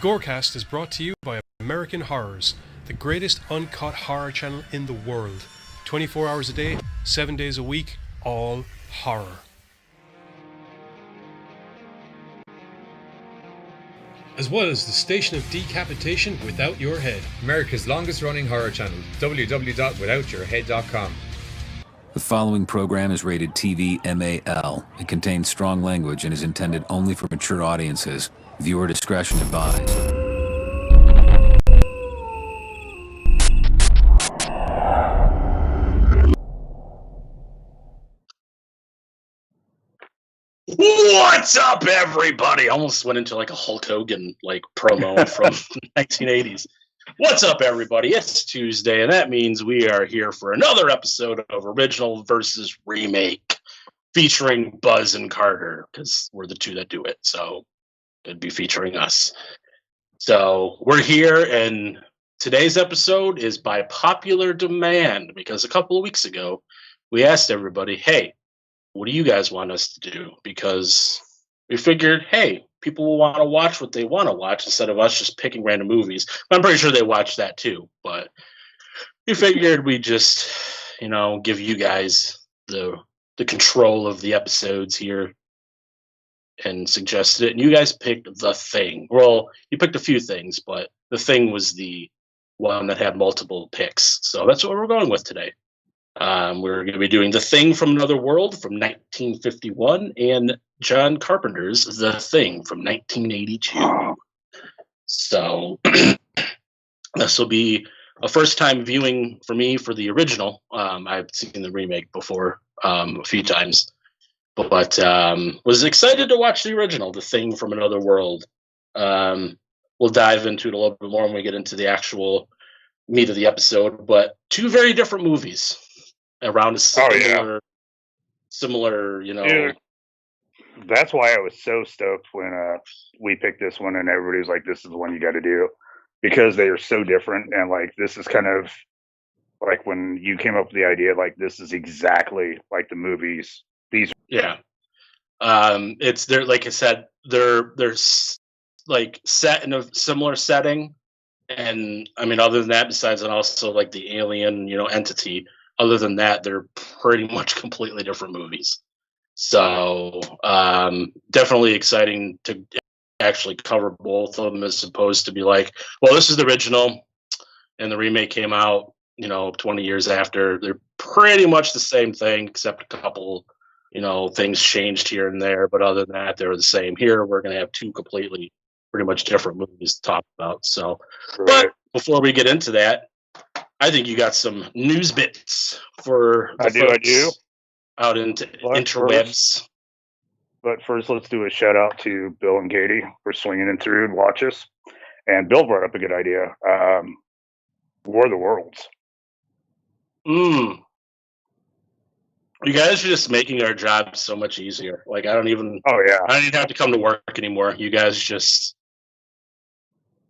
GoreCast is brought to you by American Horrors, the greatest uncut horror channel in the world. 24 hours a day, 7 days a week, all horror. As well as the Station of Decapitation Without Your Head, America's longest running horror channel, www.withoutyourhead.com. The following program is rated TV MAL. It contains strong language and is intended only for mature audiences. Viewer discretion advised. What's up, everybody? I almost went into like a Hulk Hogan promo from 1980s. What's up, everybody? It's Tuesday, and that means we are here for another episode of Original versus Remake, featuring Buzz and Carter, because we're the two that do it, so it'd be featuring us. So we're here, and today's episode is by popular demand, because a couple of weeks ago, we asked everybody, hey, what do you guys want us to do? Because we figured, hey, people will want to watch what they want to watch instead of us just picking random movies. I'm pretty sure they watch that too, but we figured we'd just, give you guys the control of the episodes here and suggested it. And you guys picked The Thing. Well, you picked a few things, but The Thing was the one that had multiple picks. So that's what we're going with today. We're going to be doing The Thing from Another World from 1951 and John Carpenter's The Thing from 1982. So this will be a first-time viewing for me for the original. I've seen the remake before a few times, but was excited to watch the original, The Thing from Another World. We'll dive into it a little bit more when we get into the actual meat of the episode, but two very different movies around a similar, Dude, that's why I was so stoked when we picked this one and everybody was like, this is the one you got to do, because they are so different. And this is kind of like when you came up with the idea, this is exactly like the movies. They're, like I said, they're set in a similar setting. And I mean, other than that, besides and also the alien, entity, other than that, they're pretty much completely different movies. So definitely exciting to actually cover both of them as opposed to be well, this is the original and the remake came out, 20 years after. They're pretty much the same thing, except a couple, things changed here and there. But other than that, they're the same. Here, we're going to have two completely pretty much different movies to talk about. So, right. But before we get into that, I think you got some news bits for I do. Out into interwebs. But first, let's do a shout out to Bill and Katie for swinging in through and watch us. And Bill brought up a good idea. War of the Worlds. You guys are just making our job so much easier. I don't even have to come to work anymore. You guys just,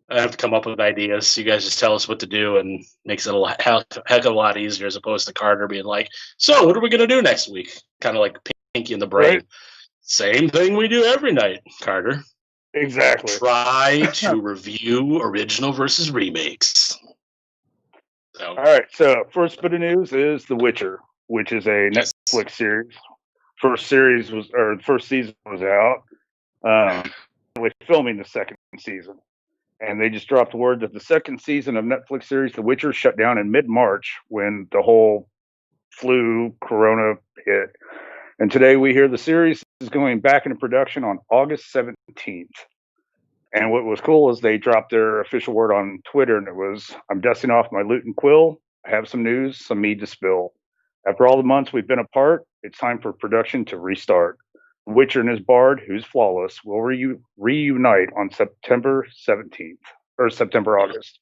I have to come up with ideas. You guys just tell us what to do, and makes it a heck of a lot easier, as opposed to Carter being so what are we going to do next week? Kind of like Pinky in the Brain. Right. Same thing we do every night, Carter. Exactly. Try to review original versus remakes. So. All right. So first bit of news is The Witcher, which is a Netflix series. First season was out. With filming the second season. And they just dropped word that the second season of Netflix series The Witcher shut down in mid-March when the whole corona hit. And today we hear the series is going back into production on August 17th. And what was cool is they dropped their official word on Twitter, and it was, I'm dusting off my lute and quill. I have some news, some mead to spill. After all the months we've been apart, it's time for production to restart. Witcher and his bard, who's flawless, will reunite on September 17th, or August.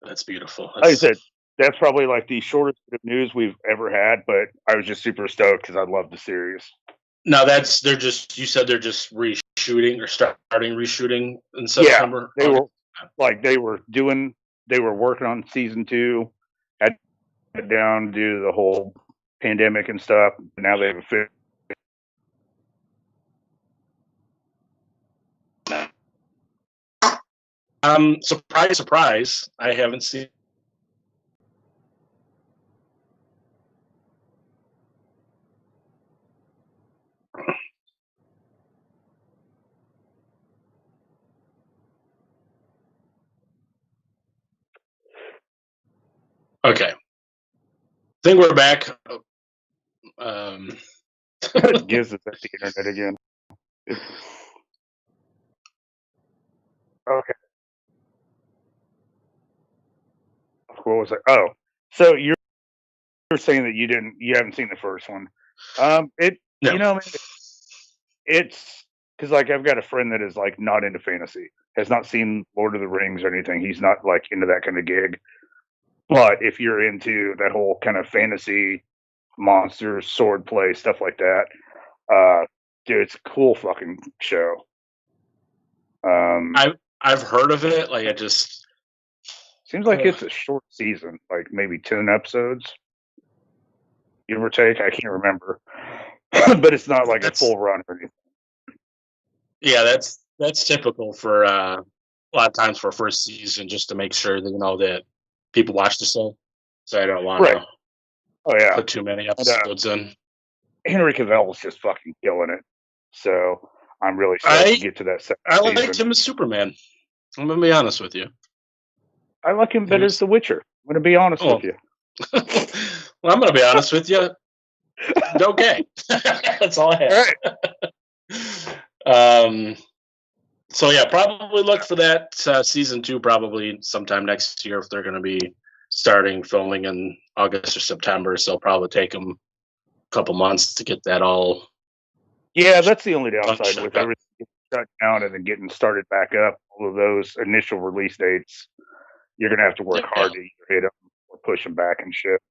That's beautiful. Like I said, that's probably the shortest bit of news we've ever had, but I was just super stoked because I love the series. Now you said they're just reshooting or starting reshooting in September? Yeah, they were working on season 2, had it down due to the whole pandemic and stuff. Now they have Surprise, surprise! I haven't seen. Okay, I think we're back. Gives us at the internet again. Okay. What was it? Oh, so you're saying that you haven't seen the first one. No. Man, it's because like I've got a friend that is like not into fantasy, has not seen Lord of the Rings or anything. He's not like into that kind of gig. But if you're into that whole kind of fantasy, monsters, sword play, stuff like that, dude, it's a cool fucking show. I've heard of it. Like, it just seems like it's a short season, like maybe 10 episodes, give or take. I can't remember, but it's not like a full run or anything. Yeah, that's typical for a lot of times for first season, just to make sure that that people watch the show. So I don't want to put too many episodes in. Henry Cavill is just fucking killing it. So I'm really excited to get to that second season. I liked him as Superman. I'm gonna be honest with you. I like him better as The Witcher. I'm gonna be honest with you. Well, I'm gonna be honest with you. Okay, that's all I have. All right. So yeah, probably look for that season 2 probably sometime next year if they're going to be starting filming in August or September. So it'll probably take them a couple months to get that all. Yeah, that's the only downside with everything getting shut down and then getting started back up. All of those initial release dates, you're going to have to work hard to either hit them or push them back and shit.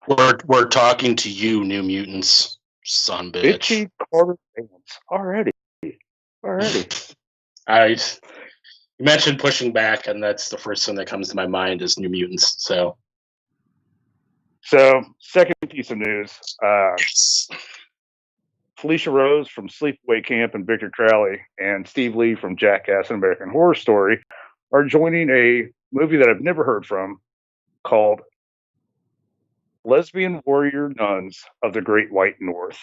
We're talking to you, New Mutants, son bitch. Bitchy Carter fans already. You mentioned pushing back, and that's the first thing that comes to my mind is New Mutants. So second piece of news. Felicia Rose from Sleepaway Camp and Victor Crowley and Steve Lee from Jackass and American Horror Story are joining a movie that I've never heard from called Lesbian Warrior Nuns of the Great White North.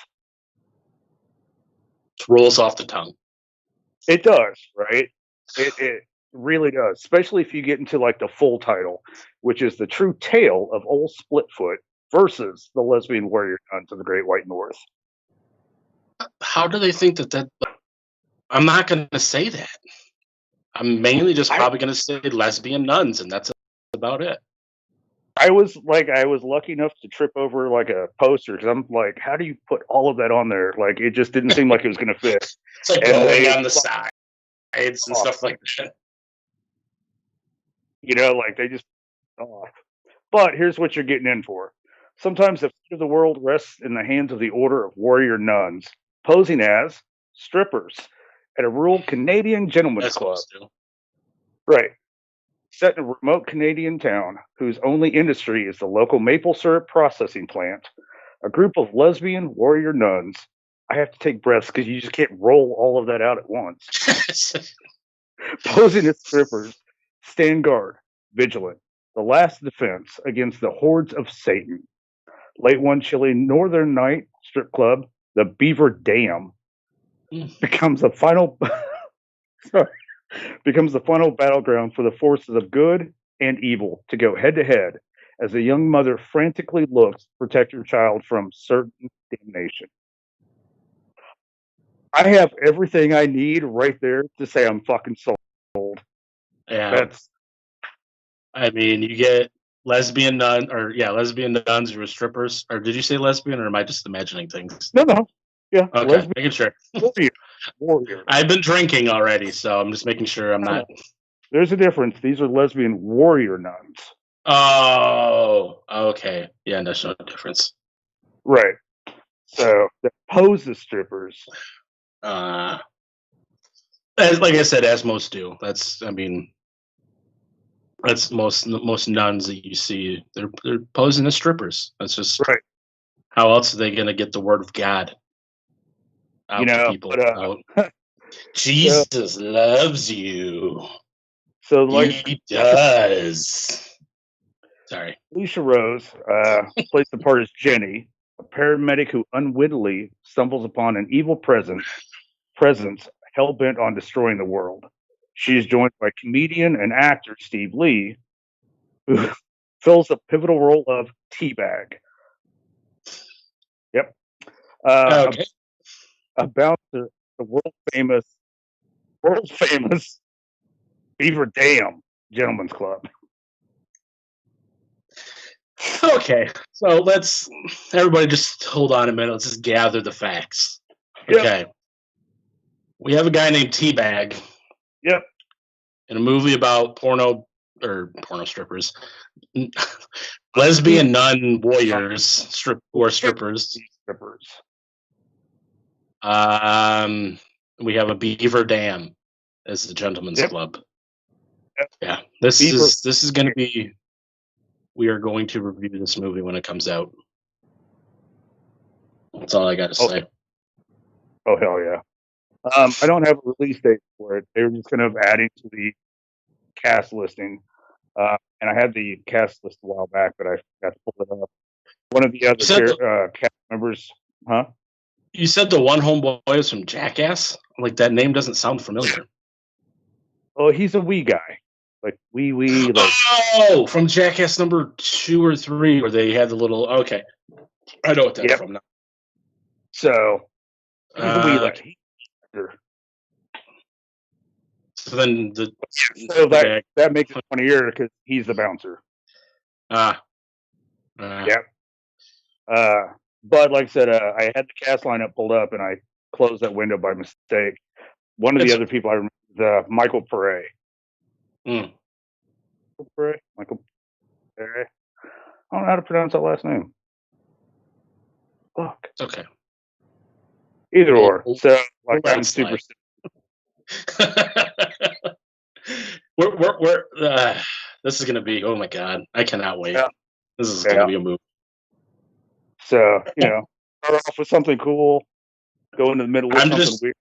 It rolls off the tongue. It does, right? It really does, especially if you get into like the full title, which is The True Tale of Old Splitfoot versus the Lesbian Warrior Nuns of the Great White North. How do they think that? I'm not going to say that. I'm mainly just probably going to say lesbian nuns, and that's about it. I was lucky enough to trip over like a poster because I'm like, how do you put all of that on there? Like, it just didn't seem like it was going to fit. It's like going on the sides and stuff like that. Like they just off. But here's what you're getting in for. Sometimes the fate of the world rests in the hands of the Order of Warrior Nuns, posing as strippers at a rural Canadian gentleman's club. Right. Set in a remote Canadian town whose only industry is the local maple syrup processing plant, a group of lesbian warrior nuns. I have to take breaths because you just can't roll all of that out at once. Posing as strippers, stand guard, vigilant, the last defense against the hordes of Satan. Late one chilly northern night, strip club, the Beaver Dam, becomes the final battleground for the forces of good and evil to go head to head as a young mother frantically looks to protect her child from certain damnation. I have everything I need right there to say I'm fucking sold. Yeah. You get lesbian nuns who are strippers. Or did you say lesbian, or am I just imagining things? No. Yeah. Okay, lesbian, making sure. Warrior. I've been drinking already, so I'm just making sure I'm not. There's a difference. These are lesbian warrior nuns. Oh, okay. Yeah, there's no difference. Right. So they pose as strippers. Like I said, as most do. That's most nuns that you see. They're posing as strippers. That's just right. How else are they going to get the word of God out to people? Jesus loves you. So, like, He does. Sorry. Alicia Rose plays the part as Jenny, a paramedic who unwittingly stumbles upon an evil presence hell bent on destroying the world. She is joined by comedian and actor Steve Lee, who fills the pivotal role of Teabag. Yep. Okay. About the world famous Beaver Dam Gentlemen's Club. Okay. So let's everybody just hold on a minute. Let's just gather the facts. Yep. Okay. We have a guy named Teabag. Yep. In a movie about porno strippers, lesbian nun warriors, strippers. We have a Beaver Dam as the Gentlemen's Club. Yep. Yeah, this is going to be. We are going to review this movie when it comes out. That's all I got to say. Oh hell yeah! I don't have a release date for it. They were just kind of adding to the cast listing, and I had the cast list a while back, but I forgot to pull it up. One of the other cast members, huh? You said the one homeboy is from Jackass? Like, that name doesn't sound familiar. Oh, he's a wee guy. Like, wee, like... Oh, from Jackass number 2 or 3, where they had the little... Okay. I know what that's from now. So, he's a wee lad. So then that makes it funnier because he's the bouncer. Yep. But like I said, I had the cast lineup pulled up and I closed that window by mistake. One of the other people I remember is Michael Pere. Michael Pere? I don't know how to pronounce that last name. Fuck. It's okay. Either or. So, like, I'm super. This is going to be, oh my God, I cannot wait. Yeah. This is going to be a movie. So, start off with something cool, go into the middle with something weird.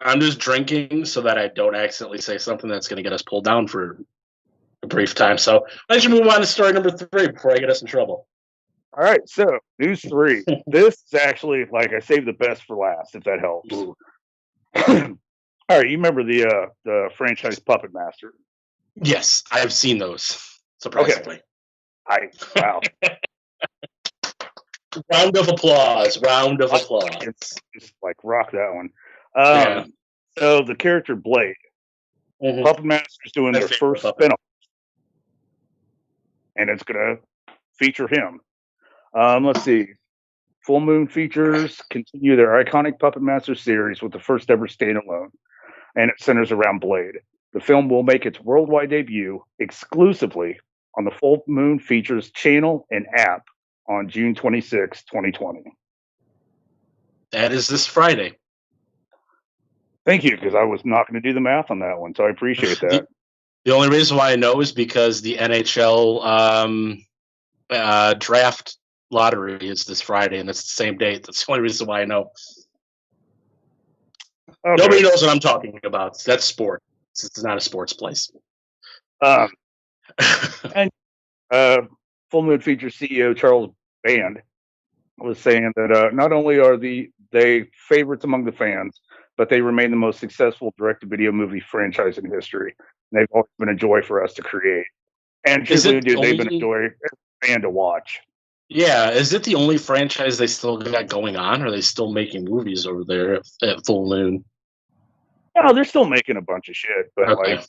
I'm just drinking so that I don't accidentally say something that's going to get us pulled down for a brief time. So I should move on to story number 3 before I get us in trouble. All right, so news 3. This is actually, like, I saved the best for last, if that helps. All right, you remember the franchise Puppet Master? Yes, I have seen those, surprisingly. Okay. Wow. Round of applause. Just like rock that one. So the character Blade, Puppet Master's doing their first spin-off, and it's going to feature him. Let's see. Full Moon Features continue their iconic Puppet Master series with the first ever standalone, and it centers around Blade. The film will make its worldwide debut exclusively on the Full Moon Features channel and app on June 26, 2020. That is this Friday. Thank you, because I was not going to do the math on that one, so I appreciate that. The only reason why I know is because the NHL draft lottery is this Friday, and it's the same date. That's the only reason why I know. Okay. Nobody knows what I'm talking about. That's sport. It's not a sports place. And Full Moon Features CEO Charles Band was saying that not only are they favorites among the fans, but they remain the most successful direct-to-video movie franchise in history. And they've always been a joy for us to create. And truly, they've been a joy as a fan to watch. Yeah, is it the only franchise they still got going on? Or are they still making movies over there at Full Moon? No, they're still making a bunch of shit, but okay.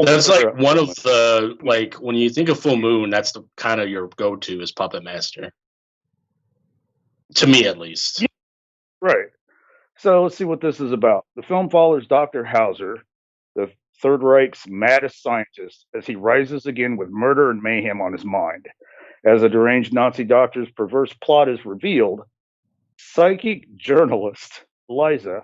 That's like one of the, like, when you think of Full Moon, that's the kind of your go-to is Puppet Master. To me, at least. Yeah. Right. So let's see what this is about. The film follows Dr. Hauser, the Third Reich's maddest scientist, as he rises again with murder and mayhem on his mind. As a deranged Nazi doctor's perverse plot is revealed, psychic journalist Liza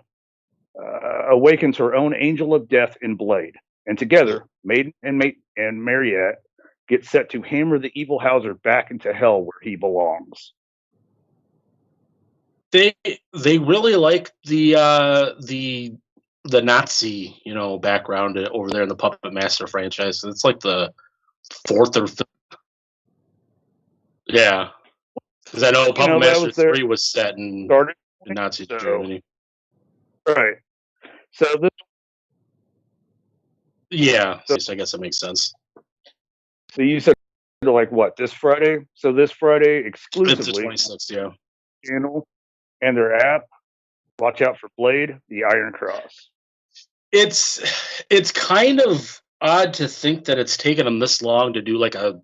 awakens her own angel of death in Blade. And together, Maiden and Mariette get set to hammer the evil Hauser back into hell where he belongs. They really like the the Nazi, background over there in the Puppet Master franchise. It's like the fourth or fifth. Yeah, because I know Puppet Master 3 was set in Nazi Germany. Right. So this. Yeah, I guess that makes sense. So you said like what, this Friday? So this Friday exclusively. It's the 26th, yeah. Channel and their app. Watch out for Blade, the Iron Cross. It's kind of odd to think that it's taken them this long to do like a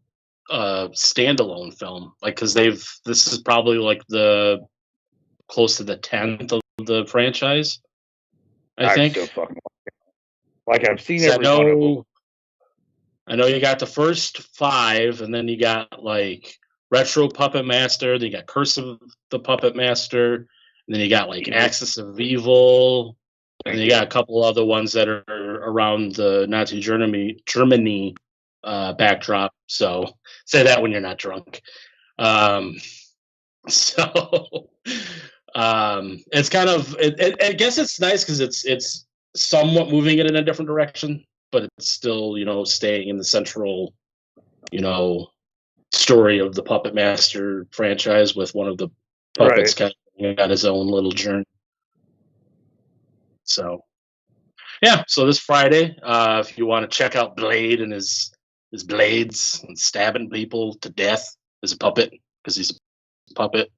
standalone film, like because this is probably like the close to the 10th of the franchise. I think. So fucking like I've seen every one of them. I know you got the first 5, and then you got like Retro Puppet Master, then you got Curse of the Puppet Master, and then you got like Axis of Evil, and then you got a couple other ones that are around the Nazi Germany backdrop. So say that when you're not drunk. It's kind of I guess it's nice because it's somewhat moving it in a different direction, but it's still staying in the central story of the Puppet Master franchise with one of the puppets kind of got his own little journey. So yeah, so this Friday, if you want to check out Blade and his blades and stabbing people to death as a puppet, because he's a puppet,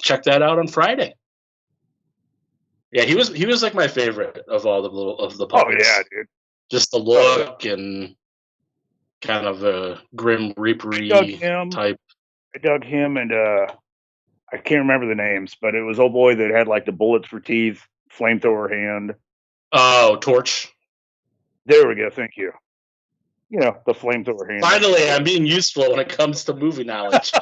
check that out on Friday. Yeah, he was like my favorite of all the puppets. Oh yeah, dude. Just the look and kind of a grim reaper-y type. I dug him, and I can't remember the names, but it was old boy that had like the bullets for teeth, flamethrower hand. Oh, Torch. There we go. Thank you. The flamethrower hand. Finally, I'm being useful when it comes to movie knowledge.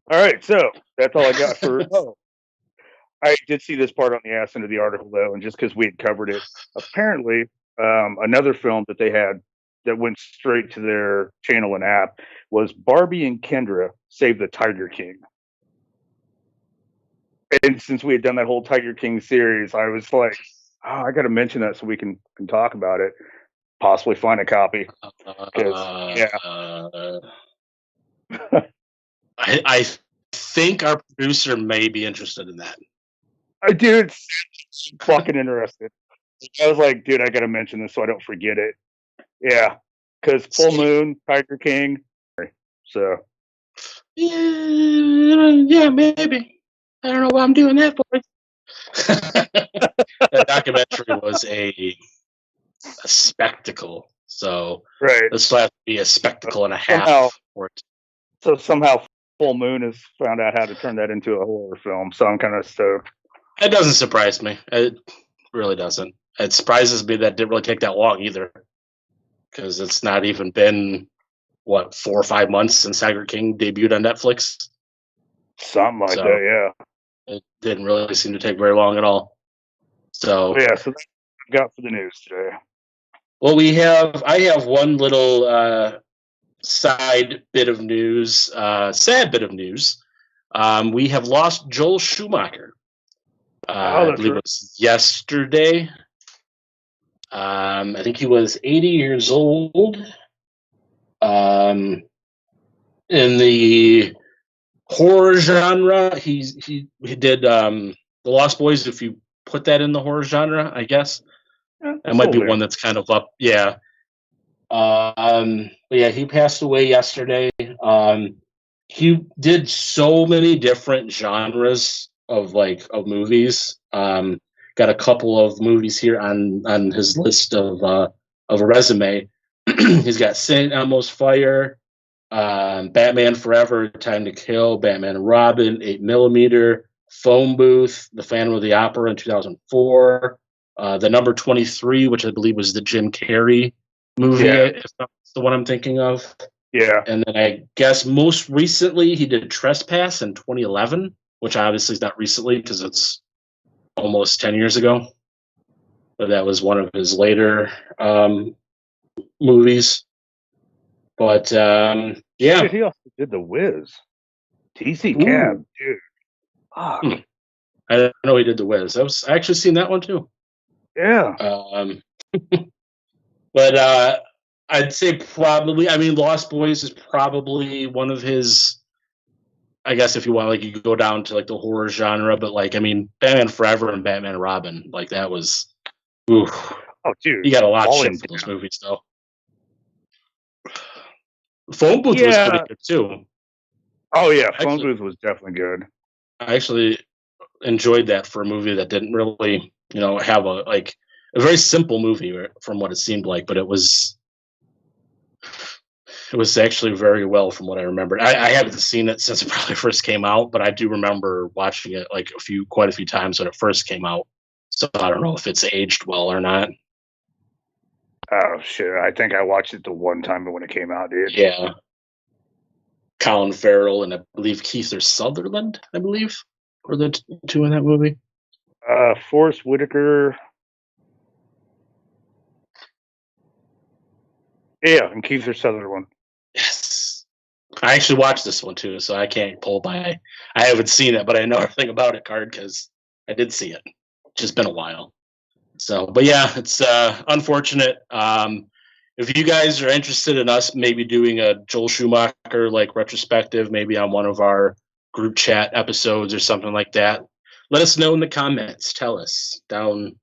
All right, so that's all I got for. Oh, I did see this part on the ass end of the article though, and just because we had covered it, apparently another film that they had that went straight to their channel and app was Barbie and Kendra Save the Tiger King. And since we had done that whole Tiger King series, I was like, oh, I got to mention that so we can talk about it. Possibly find a copy. I think our producer may be interested in that. Dude, fucking interested. I was like, dude, I got to mention this so I don't forget it. Yeah, because full moon, Tiger King. So. Yeah, maybe. I don't know why I'm doing that for. That documentary was a spectacle. So this will have to be a spectacle and a half. So somehow Full Moon has found out how to turn that into a horror film. So I'm kind of stoked. It doesn't surprise me. It really doesn't. It surprises me that it didn't really take that long either. Because it's not even been, 4 or 5 months since Tiger King debuted on Netflix? Something like that, yeah. It didn't really seem to take very long at all. So that's what I've got for the news today. Well, I have one little side bit of news, sad bit of news. We have lost Joel Schumacher. I believe it was yesterday. I think he was 80 years old. In the horror genre, he did The Lost Boys. If you put that in the horror genre, I guess that might be one that's kind of up. Yeah. But yeah, he passed away yesterday. He did so many different genres of movies. Got a couple of movies here on his list of a resume. He's got St. Elmo's Fire, Batman Forever, Time to Kill, Batman and Robin, 8mm, Phone Booth, The Phantom of the Opera in 2004, The Number 23, which I believe was the Jim Carrey movie, if that's the one I'm thinking of. Yeah. And then I guess most recently he did Trespass in 2011, which obviously is not recently because it's almost 10 years ago. But that was one of his later movies. But yeah. He also did The Wiz. TC Cab, dude. I know he did The Wiz. I actually seen that one too. Yeah. But I'd say probably. I mean, Lost Boys is probably one of his. I guess if you want, like, you could go down to like the horror genre, but like, I mean, Batman Forever and Batman and Robin, like that was. Oof. Oh, dude. You got a lot of shit for those movies, though. Phone Booth was pretty good too. Oh yeah, Phone Booth was definitely good. I actually enjoyed that for a movie that didn't really, have a very simple movie from what it seemed like, but it was actually very well from what I remembered. I haven't seen it since it probably first came out, but I do remember watching it like quite a few times when it first came out. So I don't know if it's aged well or not. Oh shit! I think I watched it the one time when it came out, dude. Yeah. Colin Farrell and I believe Kiefer Sutherland, I believe, were the two in that movie. Forrest Whitaker. Yeah, and Kiefer Sutherland. Yes. I actually watched this one too, so I can't pull by. I haven't seen it, but I know everything about it, Card, because I did see it. It's just been a while. So, but yeah, it's unfortunate. If you guys are interested in us maybe doing a Joel Schumacher like retrospective, maybe on one of our group chat episodes or something like that, let us know in the comments. Tell us down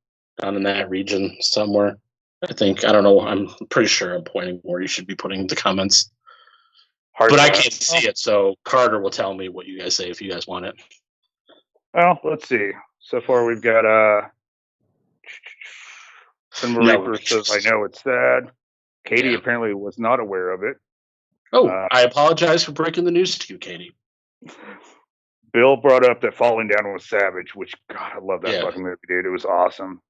in that region somewhere. I don't know. I'm pretty sure I'm pointing where you should be putting the comments. But I can't see it, so Carter will tell me what you guys say if you guys want it. Well, let's see. So far, we've got Cinema Reaper says, "I know it's sad." Katie apparently was not aware of it. Oh, I apologize for breaking the news to you, Katie. Bill brought up that Falling Down was savage, which, God, I love that fucking movie, dude. It was awesome.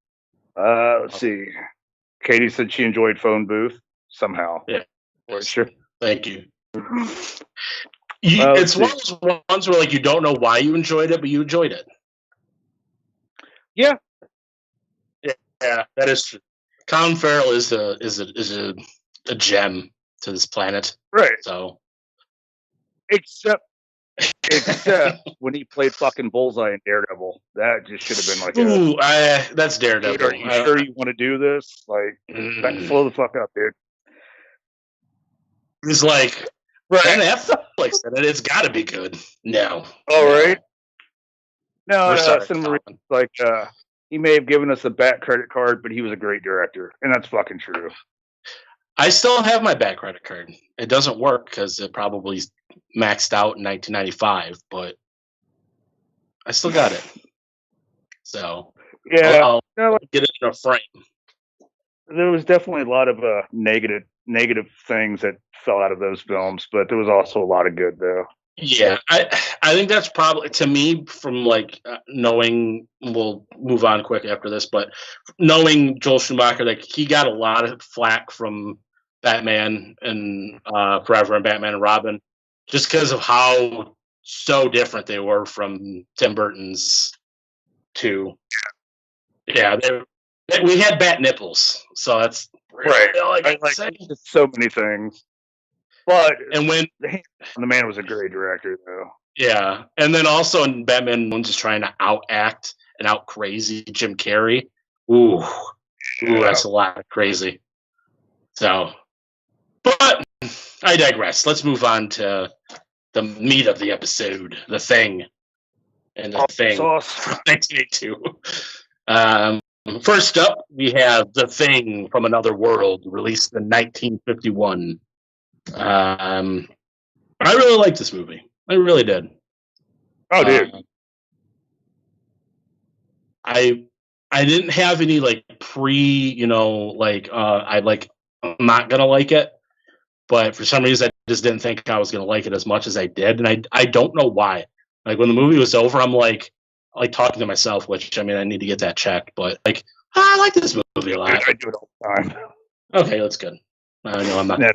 Let's see. Katie said she enjoyed Phone Booth somehow. Yeah. Sure. Thank you. It's one of those ones where like you don't know why you enjoyed it, but you enjoyed it. Yeah. Yeah, that is true. Colin Farrell is a gem to this planet. Right. So except when he played fucking Bullseye in Daredevil. That just should have been like that's Daredevil. Dude, are you sure you want to do this? Like, slow the fuck up, dude. He's like, right. Netflix said it. It's got to be good. No. All right. No, sorry, like, he may have given us a back credit card, but he was a great director, and that's fucking true. I still have my back credit card. It doesn't work because it probably maxed out in 1995, but I still got it. So yeah, I'll get it in a frame. There was definitely a lot of negative things that fell out of those films, but there was also a lot of good, though. Yeah, I think that's probably, to me, from like knowing, we'll move on quick after this, but knowing Joel Schumacher, like he got a lot of flack from Batman and Forever and Batman and Robin, just because of how so different they were from Tim Burton's two. Yeah, we had bat nipples, so that's right. I like so many things. But when the man was a great director, though. Yeah, and then also in Batman, one's just trying to out-act and out-crazy Jim Carrey. Ooh, that's a lot of crazy. So, but I digress. Let's move on to the meat of the episode, The Thing. And The Thing from 1982. First up, we have The Thing from Another World, released in 1951. I really liked this movie. I really did. Oh, dude. I didn't have any like I'm not gonna like it, but for some reason I just didn't think I was gonna like it as much as I did, and I don't know why. Like when the movie was over, I'm like talking to myself, which I mean I need to get that checked, but like I like this movie a lot. I do it all the time. Okay, that's good. I know I'm not. No.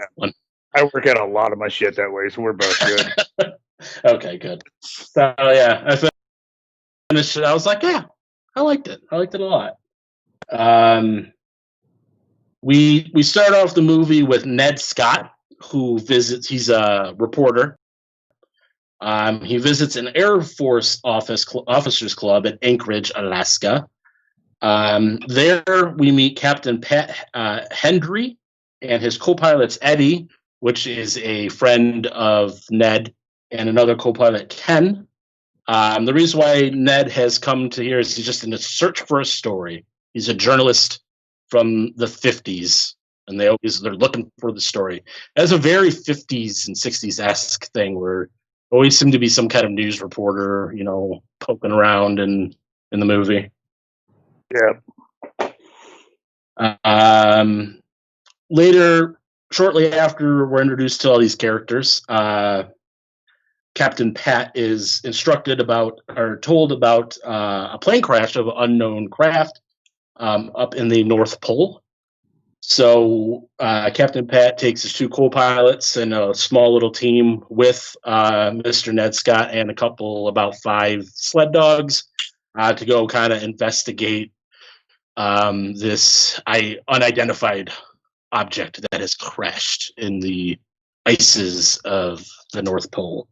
I work out a lot of my shit that way, so we're both good. Okay, good. So yeah, I finished it. I was like, yeah, I liked it. I liked it a lot. We start off the movie with Ned Scott, who visits. He's a reporter. He visits an Air Force officers club at Anchorage, Alaska. There we meet Captain Pat Hendry and his co-pilots Eddie, which is a friend of Ned, and another co-pilot Ken. The reason why Ned has come to here is he's just in a search for a story. He's a journalist from the 50s, and they're looking for the story. That's a very 50s and 60s-esque thing where always seem to be some kind of news reporter, poking around in the movie. Yeah. Later, shortly after we're introduced to all these characters, Captain Pat is told about a plane crash of an unknown craft up in the North Pole. So Captain Pat takes his two co-pilots and a small little team with Mr. Ned Scott and about 5 sled dogs to go kind of investigate this unidentified object that has crashed in the ices of the North Pole.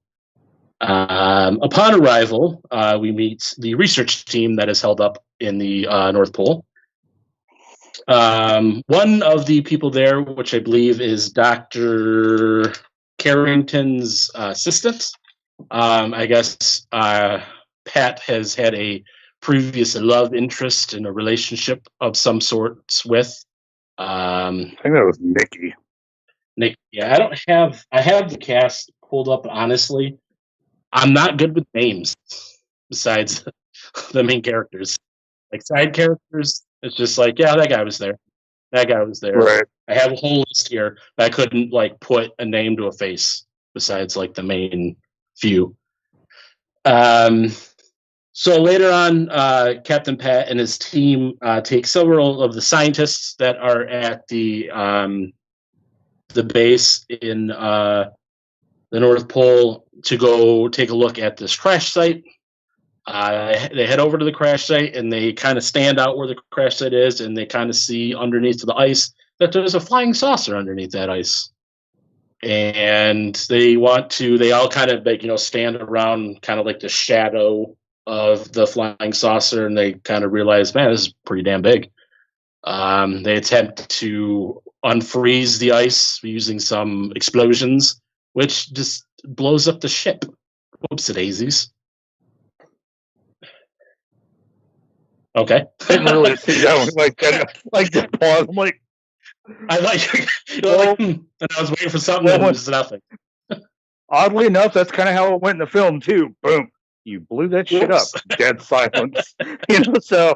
Upon arrival, we meet the research team that is held up in the North Pole. One of the people there, which I believe is Dr. Carrington's assistant, I guess Pat has had a previous love interest in a relationship of some sorts with. I think that was Nikki. Nick, yeah, I have the cast pulled up. Honestly, I'm not good with names. Besides the main characters, like side characters, it's just like, yeah, that guy was there. That guy was there. Right. I have a whole list here, but I couldn't put a name to a face besides the main few. So later on, Captain Pat and his team take several of the scientists that are at the base in the North Pole to go take a look at this crash site. They head over to the crash site and they kind of stand out where the crash site is, and they kind of see underneath the ice that there's a flying saucer underneath that ice. And they all kind of stand around kind of like the shadow of the flying saucer, and they kind of realize, man, this is pretty damn big. They attempt to unfreeze the ice using some explosions, which just blows up the ship. Whoopsie-daisies. Okay. Didn't really see that one like that. Like the pause. I'm like, I like, and I was waiting for something, and it was nothing. Oddly enough, that's kind of how it went in the film too. Boom, you blew that shit up. Dead silence. So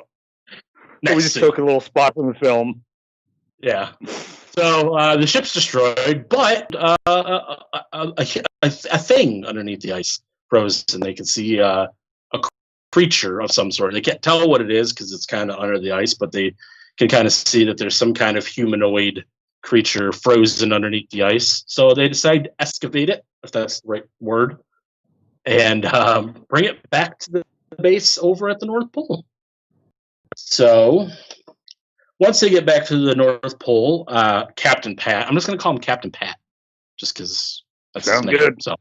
we just took a little spot from the film. Yeah. So the ship's destroyed, but a thing underneath the ice froze, and they can see a creature of some sort. They can't tell what it is because it's kind of under the ice, but they can kind of see that there's some kind of humanoid creature frozen underneath the ice. So they decide to excavate it, if that's the right word, and bring it back to the base over at the North Pole. So once they get back to the North Pole, Captain Pat, I'm just going to call him Captain Pat, just because that's sounds his name. good. So.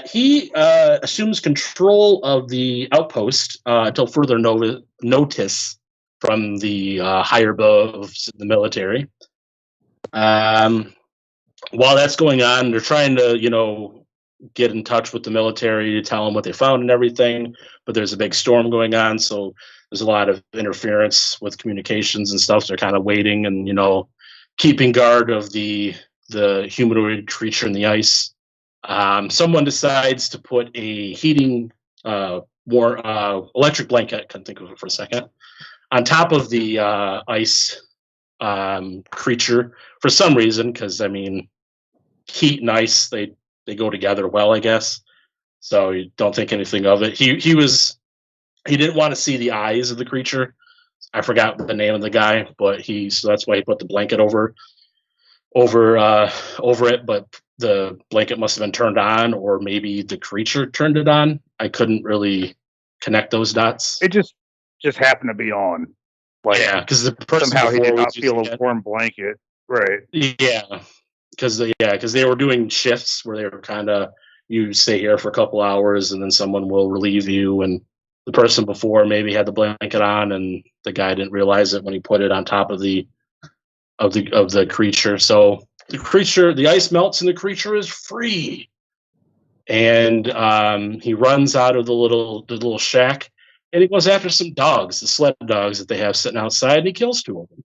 He assumes control of the outpost until further notice from the higher bows in the military. While that's going on, they're trying to, get in touch with the military to tell them what they found and everything, but there's a big storm going on, so there's a lot of interference with communications and stuff. So they're kind of waiting and, keeping guard of the humanoid creature in the ice. Someone decides to put a heating electric blanket, I couldn't think of it for a second, on top of the ice creature for some reason, because heat and ice, they go together well, I guess. So you don't think anything of it. He didn't want to see the eyes of the creature. I forgot the name of the guy, but so that's why he put the blanket over it, but the blanket must have been turned on, or maybe the creature turned it on. I couldn't really connect those dots. It just happened to be on. Yeah, because the person somehow he did not feel a warm blanket. Right. Yeah, because they were doing shifts where they were kind of you stay here for a couple hours, and then someone will relieve you. And the person before maybe had the blanket on, and the guy didn't realize it when he put it on top of the creature. So the ice melts, and the creature is free. And he runs out of the little shack, and he goes after some dogs, the sled dogs that they have sitting outside, and he kills 2 of them.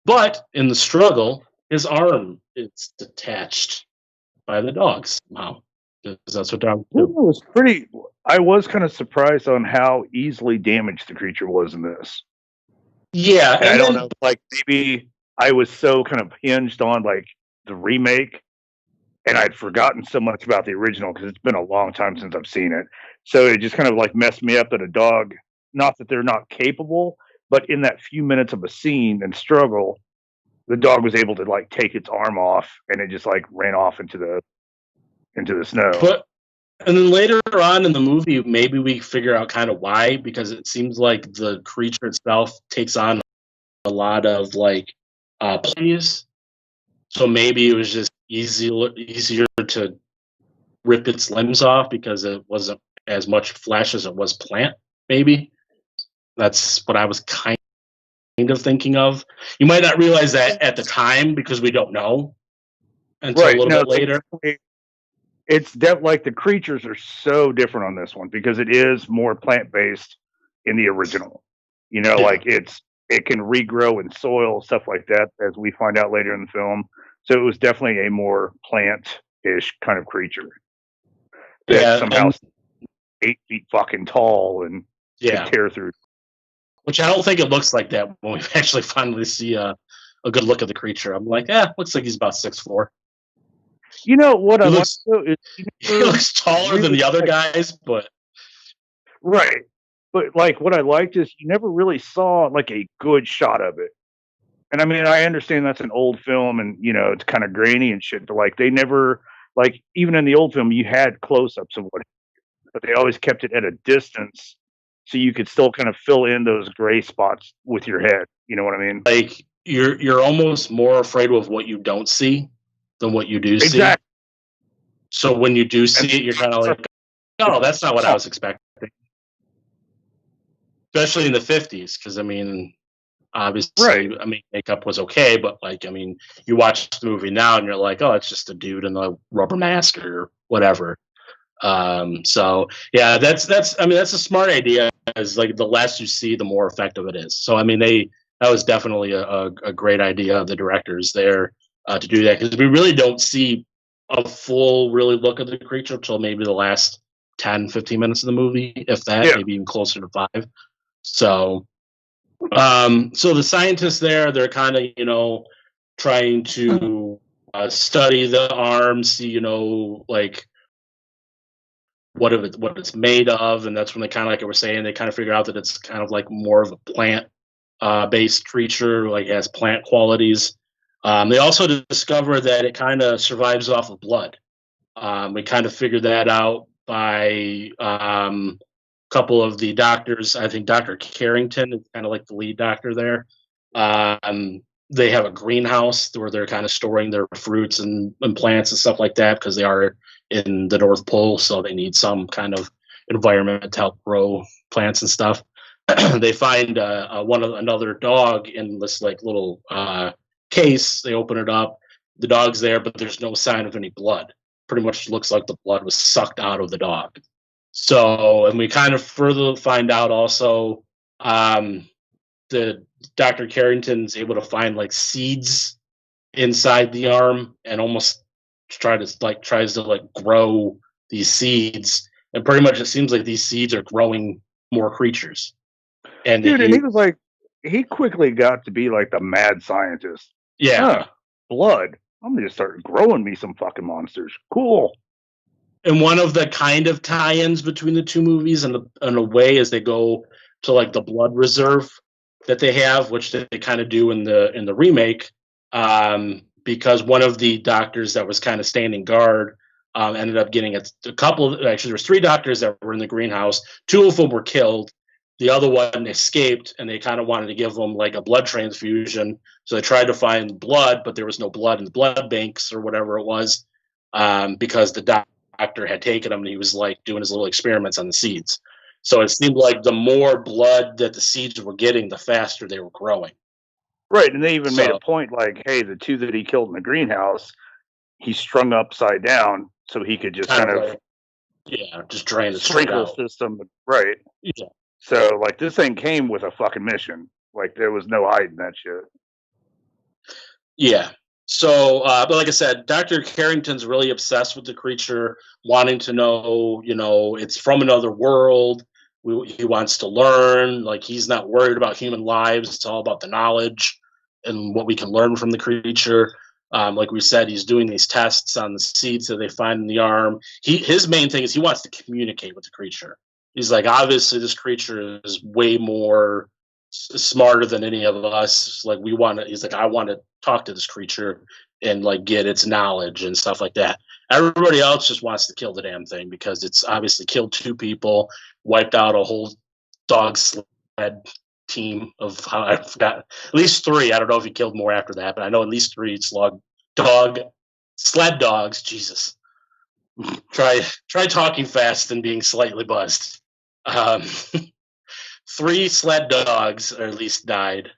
But in the struggle, his arm is detached by the dogs. Wow. Because that's what dogs do. I was kind of surprised on how easily damaged the creature was in this. Yeah. And I don't know, like maybe I was so kind of hinged on like the remake, and I'd forgotten so much about the original because it's been a long time since I've seen it. So it just kind of like messed me up that a dog, not that they're not capable, but in that few minutes of a scene and struggle, the dog was able to like take its arm off, and it just like ran off into the snow. And then later on in the movie, maybe we figure out kind of why, because it seems like the creature itself takes on a lot of like please. So maybe it was just easier to rip its limbs off because it wasn't as much flesh as it was plant. Maybe that's what I was kind of thinking of. You might not realize that at the time because we don't know until a little bit later. It's like the creatures are so different on this one because it is more plant-based in the original. You know, like it can regrow in soil, stuff like that, as we find out later in the film. So it was definitely a more plant-ish kind of creature. That somehow 8 feet fucking tall and can tear through. Which I don't think it looks like that when we actually finally see a good look at the creature. I'm like, looks like he's about 6'4". You know what I like though is he looks taller than the other guys, but right. But like what I liked is you never really saw like a good shot of it. And I mean, I understand that's an old film and you know it's kind of grainy and shit, but like they never like even in the old film you had close-ups of what, but they always kept it at a distance so you could still kind of fill in those gray spots with your head. You know what I mean? Like you're almost more afraid of what you don't see than what you do see. So when you do see it, you're kind of like, no, that's not what I was expecting. Especially in the 50s, because I mean, obviously, I mean, makeup was okay, but like, I mean, you watch the movie now and you're like, oh, it's just a dude in a rubber mask or whatever. So yeah, that's a smart idea. Is like the less you see, the more effective it is. So I mean, that was definitely a great idea of the directors there. To do that because we really don't see a full really look at the creature until maybe the last 10-15 minutes of the movie, if that, maybe even closer to 5. So the scientists there, they're kind of trying to study the arm, see like what it's made of, and that's when they kind of like I was saying, they kind of figure out that it's kind of like more of a plant based creature, like it has plant qualities. They also discover that it kind of survives off of blood. We kind of figured that out by a couple of the doctors. I think Dr. Carrington is kind of like the lead doctor there. They have a greenhouse where they're kind of storing their fruits and plants and stuff like that because they are in the North Pole, so they need some kind of environment to help grow plants and stuff. They find another dog in this like little case. They open it up, the dog's there, but there's no sign of any blood. Pretty much looks like the blood was sucked out of the dog. So, and we kind of further find out also the Dr. Carrington's able to find like seeds inside the arm and almost tries to grow these seeds, and pretty much it seems like these seeds are growing more creatures. And dude, and he was like, he quickly got to be like the mad scientist. Blood. I'm gonna just start growing me some fucking monsters. Cool. And one of the kind of tie-ins between the two movies, in a way, is they go to like the blood reserve that they have, which they kind of do in the remake, because one of the doctors that was kind of standing guard ended up getting a couple. Actually, there was 3 doctors that were in the greenhouse. 2 of them were killed. The other one escaped, and they kind of wanted to give them like a blood transfusion. So they tried to find blood, but there was no blood in the blood banks or whatever it was, because the doctor had taken him, and he was like doing his little experiments on the seeds. So it seemed like the more blood that the seeds were getting, the faster they were growing. Right, and they even made a point like, hey, the two that he killed in the greenhouse, he strung upside down so he could just kind of just drain the sprinkler system. Right. Yeah. So like this thing came with a fucking mission. Like there was no hiding that shit. Yeah. So, but like I said, Dr. Carrington's really obsessed with the creature, wanting to know, it's from another world. He wants to learn. Like, he's not worried about human lives. It's all about the knowledge and what we can learn from the creature. Like we said, he's doing these tests on the seeds that they find in the arm. His main thing is he wants to communicate with the creature. He's like, obviously, this creature is way more smarter than any of us. Like, he's like, I want to talk to this creature and like get its knowledge and stuff like that. Everybody else just wants to kill the damn thing because it's obviously killed 2 people, wiped out a whole dog sled team of, I forgot, at least 3. I don't know if he killed more after that, but I know at least 3 sled dogs. Jesus. Try talking fast and being slightly buzzed. 3 sled dogs, or at least died.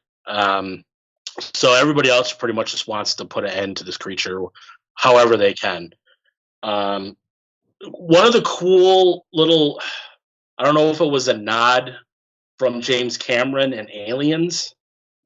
So everybody else pretty much just wants to put an end to this creature however they can. One of the cool little, I don't know if it was a nod from James Cameron and Aliens,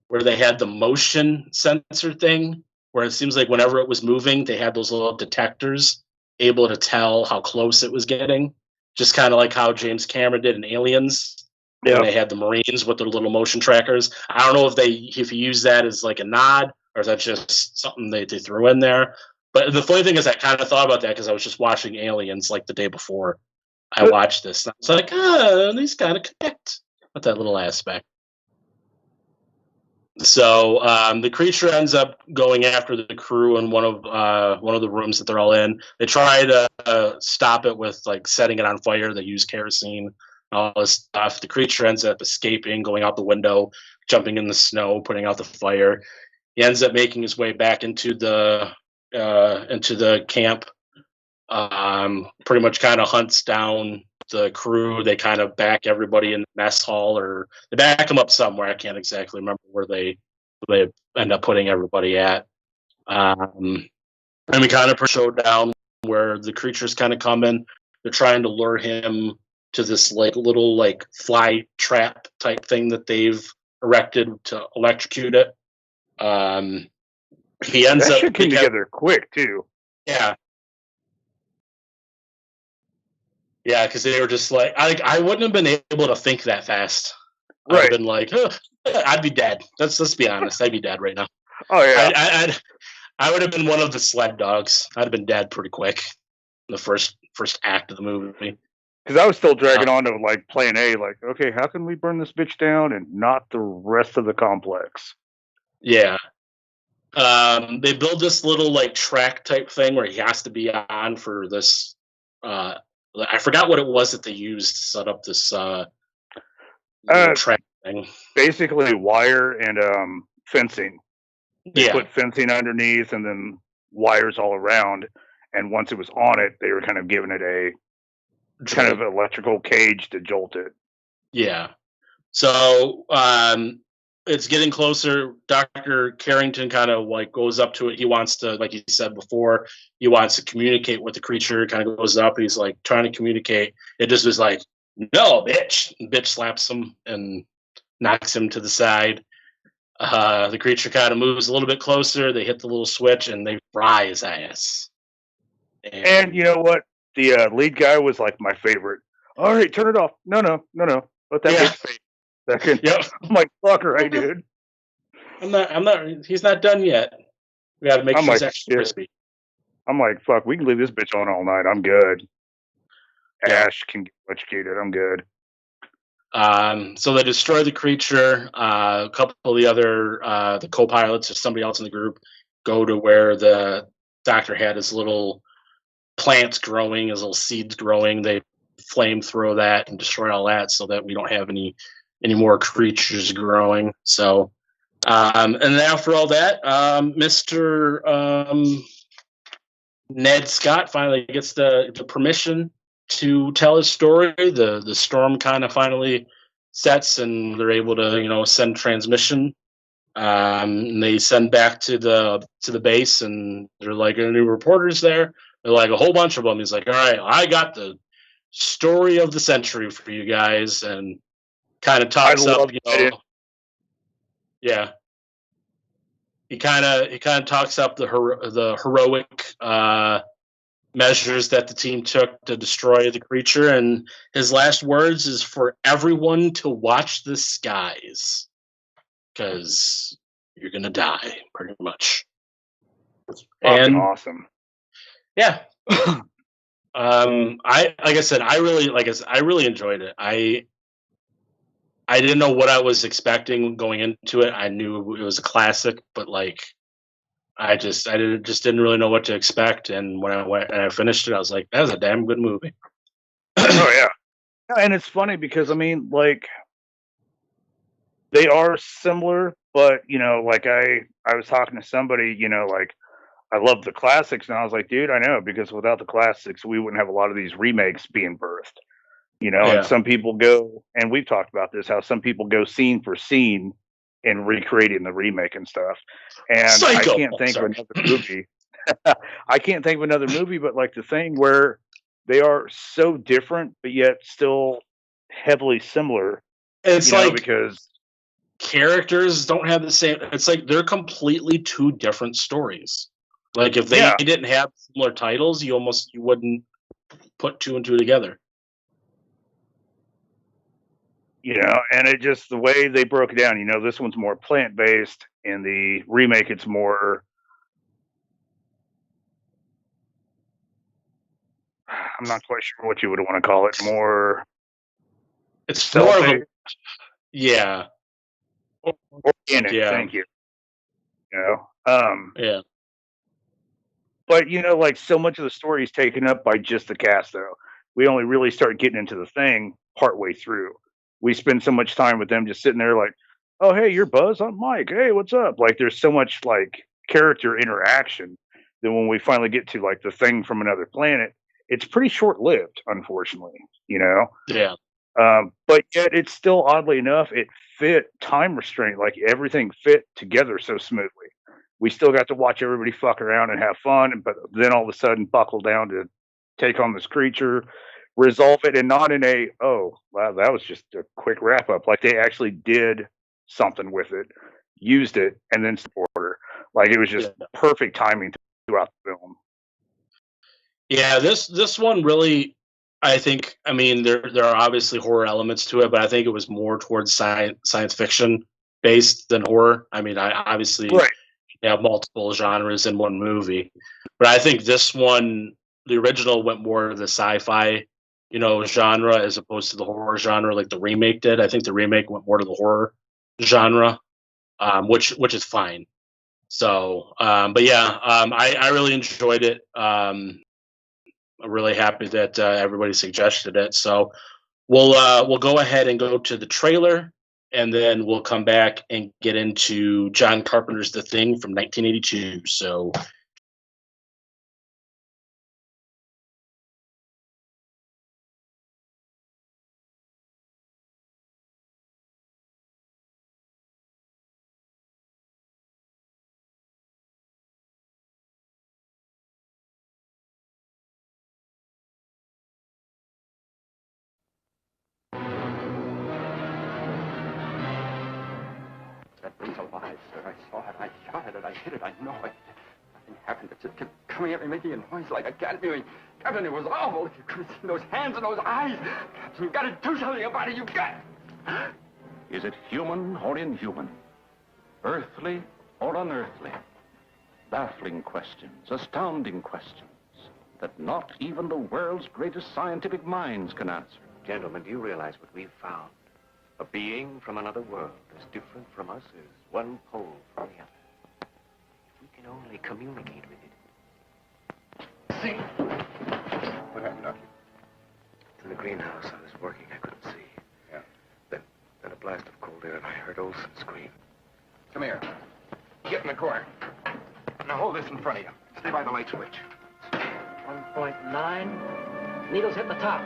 where they had the motion sensor thing, where it seems like whenever it was moving, they had those little detectors able to tell how close it was getting. Just kind of like how James Cameron did in Aliens. Yeah. When they had the Marines with their little motion trackers. I don't know if he used that as like a nod or if that's just something they threw in there. But the funny thing is I kind of thought about that because I was just watching Aliens like the day before I watched this. And I was like, these kind of connect with that little aspect. So the creature ends up going after the crew in one of the rooms that they're all in. They try to stop it with like setting it on fire. They use kerosene, all this stuff. The creature ends up escaping, going out the window, jumping in the snow, putting out the fire. He ends up making his way back into the camp. Pretty much kind of hunts down the crew. They kind of back everybody in the mess hall, or they back them up somewhere. I can't exactly remember where they end up putting everybody at. And we kind of showdown where the creatures kind of come in. They're trying to lure him to this like little like fly trap type thing that they've erected to electrocute it. He ends that up shit came together quick too. Yeah. Yeah, because they were just like, I wouldn't have been able to think that fast. Right. I'd have been like, I'd be dead. Let's be honest. I'd be dead right now. Oh yeah. I would have been one of the sled dogs. I'd have been dead pretty quick in the first act of the movie. Because I was still dragging on to like plan A, like, okay, how can we burn this bitch down and not the rest of the complex? Yeah. They build this little like track type thing where he has to be on for this. I forgot what it was that they used to set up this track thing. Basically, wire and fencing. They put fencing underneath and then wires all around. And once it was on it, they were kind of giving it a kind of electrical cage to jolt it. Yeah. So it's getting closer. Dr. Carrington kind of like goes up to it. He wants to, like he said before, he wants to communicate with the creature. Kind of goes up. He's like trying to communicate. It just was like, no, bitch. And bitch slaps him and knocks him to the side. The creature kind of moves a little bit closer. They hit the little switch and they fry his ass. And you know what? The lead guy was like my favorite. All right, turn it off. No. Let that bitch fade. Second. Yep. I'm like, fuck right, dude. I'm not. He's not done yet. We got to make sure it's extra crispy. I'm like, fuck. We can leave this bitch on all night. I'm good. Ash can get electrocuted. I'm good. So they destroy the creature. A couple of the other the co-pilots or somebody else in the group go to where the doctor had his little plants growing, his little seeds growing. They flamethrower that and destroy all that so that we don't have any more creatures growing. So, and then after all that, Mr. Ned Scott finally gets the permission to tell his story. The storm kind of finally sets, and they're able to send transmission. And they send back to the base, and they're like, new reporters there. They're like a whole bunch of them. He's like, all right, I got the story of the century for you guys, and kind of talks up, yeah. He kind of talks up the heroic measures that the team took to destroy the creature, and his last words is for everyone to watch the skies, because you're gonna die, pretty much. Fucking awesome. Yeah. I really enjoyed it. I didn't know what I was expecting going into it. I knew it was a classic, but I didn't really know what to expect. And when I went and I finished it, I was like, that was a damn good movie. Oh yeah. And it's funny because they are similar, but I was talking to somebody, I love the classics, and I was like, dude, I know, because without the classics, we wouldn't have a lot of these remakes being birthed. And some people go, and we've talked about this, how some people go scene for scene in recreating the remake and stuff. And Psycho. I can't think of another movie. I can't think of another movie, but the thing where they are so different, but yet still heavily similar. It's because characters don't have the same. It's like they're completely two different stories. Like if they didn't have similar titles, you wouldn't put two and two together. And it just, the way they broke it down, this one's more plant-based. In the remake, it's more, I'm not quite sure what you would want to call it, more... It's more of a... Yeah. Organic, thank you. Yeah. But, so much of the story is taken up by just the cast, though. We only really start getting into the thing partway through. We spend so much time with them just sitting there like, oh, hey, you're Buzz, I'm Mike. Hey, what's up? There's so much, character interaction that when we finally get to, the thing from another planet, it's pretty short-lived, unfortunately, Yeah. But yet it's still, oddly enough, it fit time restraint. Everything fit together so smoothly. We still got to watch everybody fuck around and have fun, but then all of a sudden buckle down to take on this creature, resolve it, and not in a, oh, wow, that was just a quick wrap up. They actually did something with it, used it, and then order. It was just perfect timing throughout the film. Yeah, this one really, I think, there are obviously horror elements to it, but I think it was more towards science fiction based than horror. I obviously have multiple genres in one movie, but I think this one, the original, went more to the sci-fi, genre as opposed to the horror genre like the remake did. I think the remake went more to the horror genre, which is fine. So, but yeah, I really enjoyed it. I'm really happy that everybody suggested it. So we'll go ahead and go to the trailer, and then we'll come back and get into John Carpenter's The Thing from 1982. So. That thing's alive, sir. I saw it. I shot at it. I hit it. I know it. Nothing happened. It just kept coming at me, making a noise like a cat mewing. Captain, it was awful. If you could have seen those hands and those eyes. Captain, you've got to do something about it. You've got... Is it human or inhuman? Earthly or unearthly? Baffling questions, astounding questions that not even the world's greatest scientific minds can answer. Gentlemen, do you realize what we've found? A being from another world, as different from us as one pole from the other. If we can only communicate with it. See? What happened, Doctor? In the greenhouse, I was working. I couldn't see. Yeah. Then a blast of cold air, and I heard Olson scream. Come here. Get in the corner. Now hold this in front of you. Stay by the light switch. 6.9. Needles hit the top.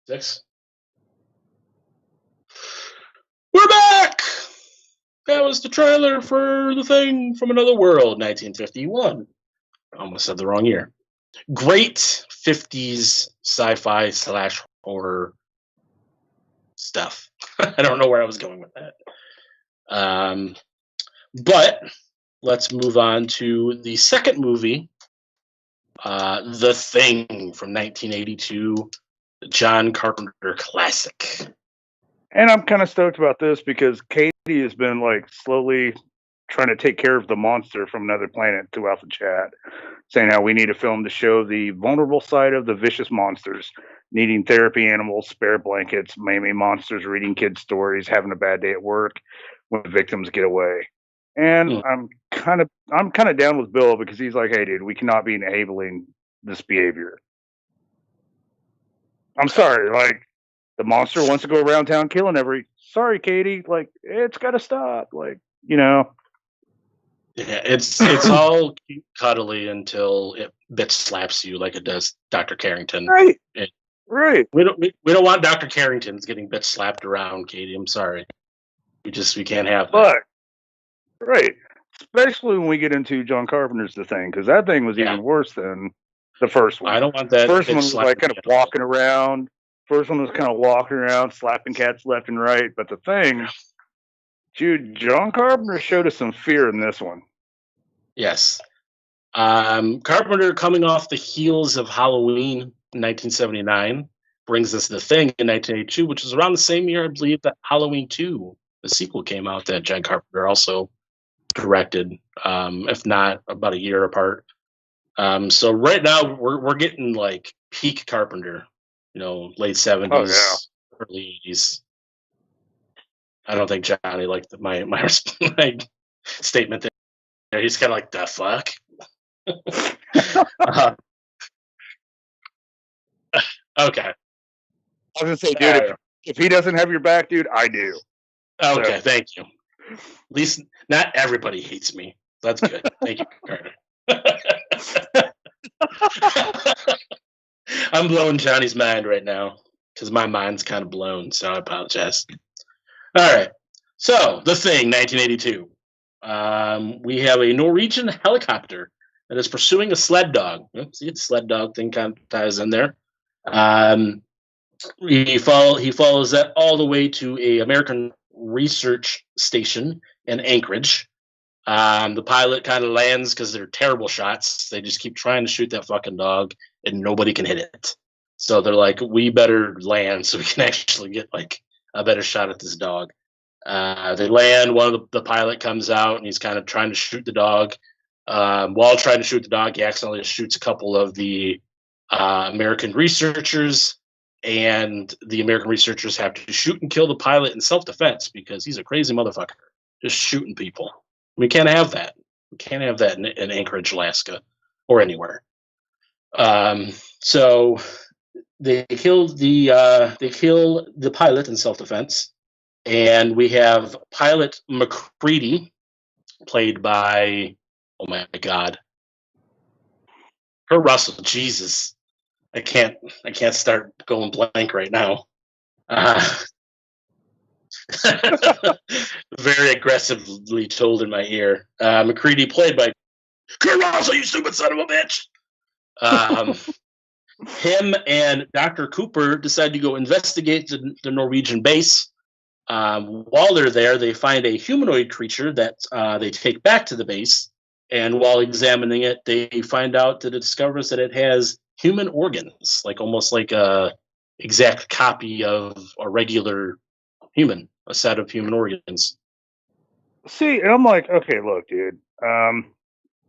Six. We're back! That was the trailer for The Thing from Another World, 1951. Almost said the wrong year. Great 50s sci-fi / horror stuff. I don't know where I was going with that. But let's move on to the second movie, The Thing from 1982, the John Carpenter classic. And I'm kind of stoked about this because Katie has been like slowly trying to take care of the monster from another planet throughout the chat, saying how we need a film to show the vulnerable side of the vicious monsters, needing therapy animals, spare blankets, maybe monsters reading kids' stories, having a bad day at work when victims get away. And I'm kind of down with Bill because he's like, hey, dude, we cannot be enabling this behavior. I'm sorry, like, the monster wants to go around town killing sorry, Katie, like, it's got to stop, like, you know. Yeah, it's all cute, cuddly until it bitch slaps you like it does Dr. Carrington. Right. Right. We don't want Dr. Carrington's getting bitch slapped around, Katie. I'm sorry. We can't have that. But right. Especially when we get into John Carpenter's The Thing, because that thing was even worse than the first one. I don't want that. First one was like kind of walking around. First one was kind of walking around, slapping cats left and right. But The Thing, dude, John Carpenter showed us some fear in this one. Yes. Carpenter, coming off the heels of Halloween in 1979, brings us The Thing in 1982, which is around the same year, I believe, that Halloween 2, the sequel, came out that John Carpenter also directed, if not about a year apart. So right now we're getting like peak Carpenter, late 70s, early 80s. I don't think Johnny liked my statement there. He's kind of like, the fuck? Okay. I was going to say, dude, if he doesn't have your back, dude, I do. Okay, thank you. At least not everybody hates me. That's good. Thank you, Carter. I'm blowing Johnny's mind right now because my mind's kind of blown, so I apologize. All right. So, The Thing, 1982. We have a Norwegian helicopter that is pursuing a sled dog. See, the sled dog thing kind of ties in there. He follows that all the way to a American research station in Anchorage. The pilot kind of lands because they're terrible shots. They just keep trying to shoot that fucking dog, and nobody can hit it. So they're like, we better land so we can actually get like a better shot at this dog. They land. One of the pilot comes out, and he's kind of trying to shoot the dog. While trying to shoot the dog, he accidentally shoots a couple of the American researchers, and the American researchers have to shoot and kill the pilot in self-defense because he's a crazy motherfucker, just shooting people. We can't have that. We can't have that in Anchorage, Alaska, or anywhere. So they kill the pilot in self-defense, and we have Pilot McCready, played by, oh my God, Kurt Russell. Jesus, I can't start going blank right now. Very aggressively told in my ear. McCready, played by Kurt Russell, you stupid son of a bitch. Him and Dr. Cooper decide to go investigate the Norwegian base. While they're there, they find a humanoid creature that they take back to the base. And while examining it, they find out that it discovers that it has human organs, like almost like a exact copy of a regular human, a set of human organs. See, and I'm like, okay, look, dude.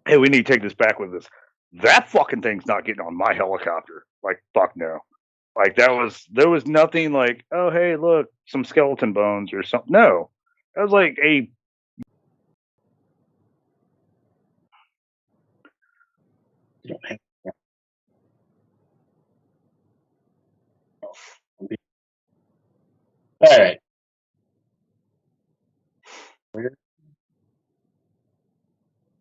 hey, we need to take this back with us. That fucking thing's not getting on my helicopter. Like, fuck no. Like, there was nothing like, oh, hey, look, some skeleton bones or something. No. That was like a... You don't have All right.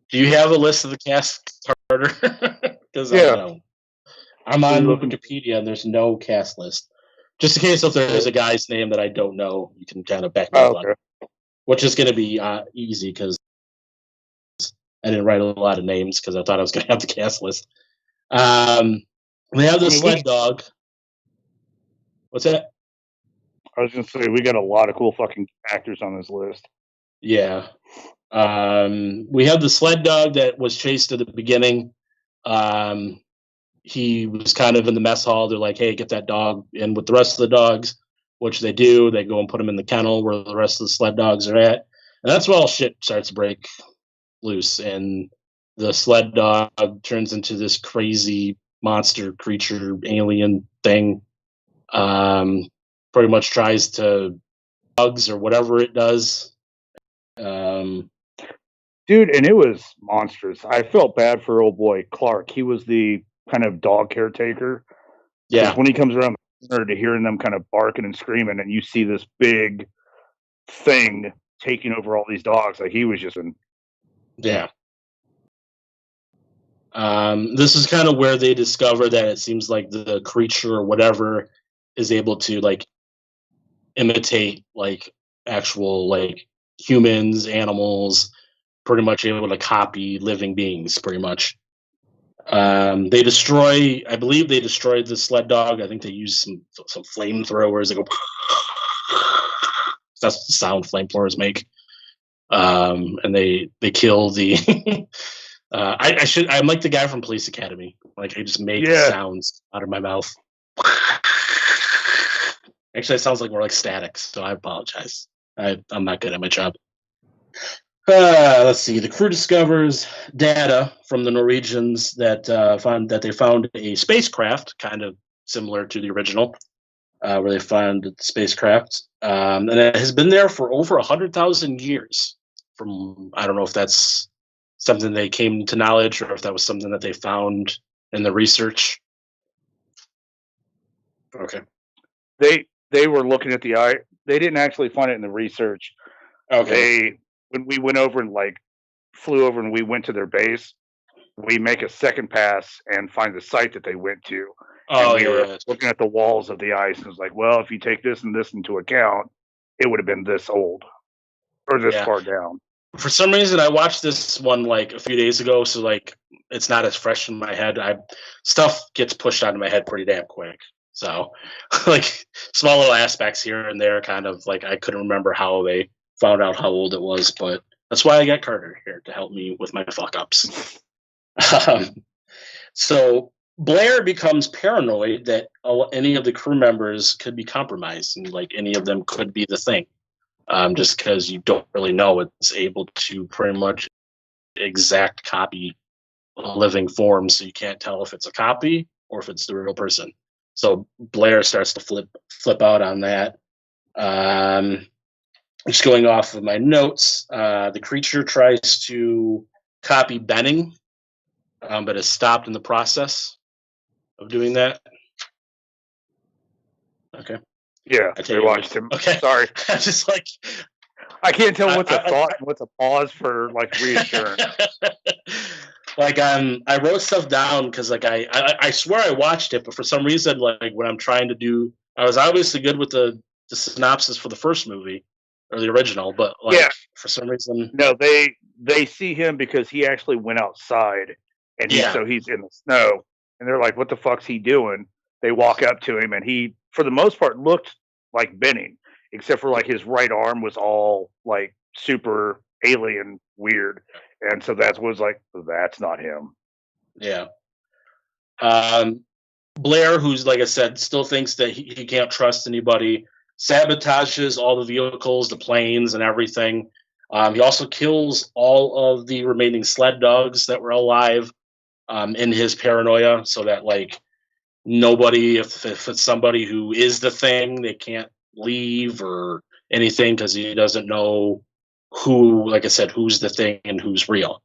Do you have a list of the cast, Carter? Because I don't. I'm on Wikipedia and there's no cast list. Just in case if there's a guy's name that I don't know, you can kind of back me up on. Which is going to be easy because I didn't write a lot of names because I thought I was going to have the cast list. We have the sled dog. What's that? I was going to say, we got a lot of cool fucking actors on this list. Yeah. We have the sled dog that was chased at the beginning. He was kind of in the mess hall. They're like, hey, get that dog in with the rest of the dogs, which they do. They go and put him in the kennel where the rest of the sled dogs are at. And that's where all shit starts to break loose. And the sled dog turns into this crazy monster creature, alien thing. Pretty much tries to bugs or whatever it does. Dude, and it was monstrous. I felt bad for old boy Clark. He was the kind of dog caretaker. Yeah. When he comes around the corner to hearing them kind of barking and screaming, and you see this big thing taking over all these dogs, like he was just in. Yeah. This is kind of where they discover that it seems like the creature or whatever is able to like imitate like actual like humans, animals, pretty much able to copy living beings, pretty much. They destroy, I believe they destroyed the sled dog. I think they used some flamethrowers. They go, that's the sound flamethrowers make. And they kill the, I'm like the guy from Police Academy. Like I just make sounds out of my mouth. Actually, it sounds like more like static, so I apologize. I'm not good at my job. Let's see. The crew discovers data from the Norwegians that they found a spacecraft, kind of similar to the original, where they found the spacecraft, and it has been there for over 100,000 years. From I don't know if that's something they came to knowledge or if that was something that they found in the research. Okay. They were looking at the eye. They didn't actually find it in the research. Okay. When we went over and like flew over and we went to their base, we make a second pass and find the site that they went to. Oh, and we were looking at the walls of the ice and it was like, well, if you take this and this into account, it would have been this old or this far down. For some reason, I watched this one like a few days ago, so like it's not as fresh in my head. Stuff gets pushed out of my head pretty damn quick. So, like small little aspects here and there, kind of like I couldn't remember how they found out how old it was, but that's why I got Carter here to help me with my fuck ups. So Blair becomes paranoid that any of the crew members could be compromised, and like any of them could be the thing. Just because you don't really know, it's able to pretty much exact copy a living form, so you can't tell if it's a copy or if it's the real person. So Blair starts to flip out on that. Just going off of my notes, the creature tries to copy Benning, but is stopped in the process of doing that. Okay. Yeah, I watched him. Okay. Sorry. I'm just like, I can't tell what's a thought and what's a pause for like reassurance. Like I wrote stuff down because like I swear I watched it, but for some reason like when I'm trying to do, I was obviously good with the synopsis for the first movie or the original, but like for some reason no, they see him because he actually went outside and so he's in the snow and they're like, what the fuck's he doing? They walk up to him and he for the most part looked like Benning, except for like his right arm was all like super alien weird. And so that was like, that's not him. Yeah. Blair, who's like I said, still thinks that he can't trust anybody, sabotages all the vehicles, the planes and everything. He also kills all of the remaining sled dogs that were alive in his paranoia, so that like nobody, if it's somebody who is the thing, they can't leave or anything because he doesn't know who, like I said, who's the thing and who's real.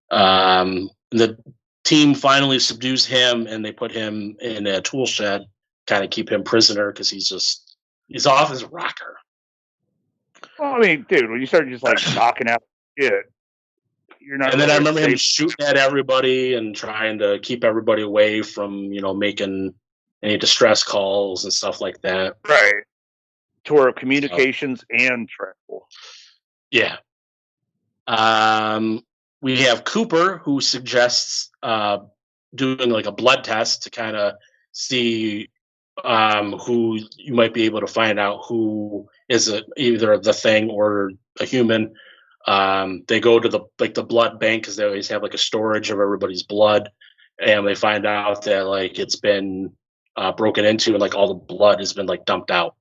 The team finally subdues him, and they put him in a tool shed, kind of keep him prisoner because he's off his rocker. Well, I mean, dude, when you start just like knocking out shit, you're not. And then really I remember him safe. shooting at everybody and trying to keep everybody away from, making any distress calls and stuff like that. Right. Tour of communications and travel. Yeah. We have Cooper, who suggests doing like a blood test to kind of see who you might be able to find out who is either the thing or a human. They go to the blood bank because they always have like a storage of everybody's blood, and they find out that like it's been broken into and like all the blood has been like dumped out.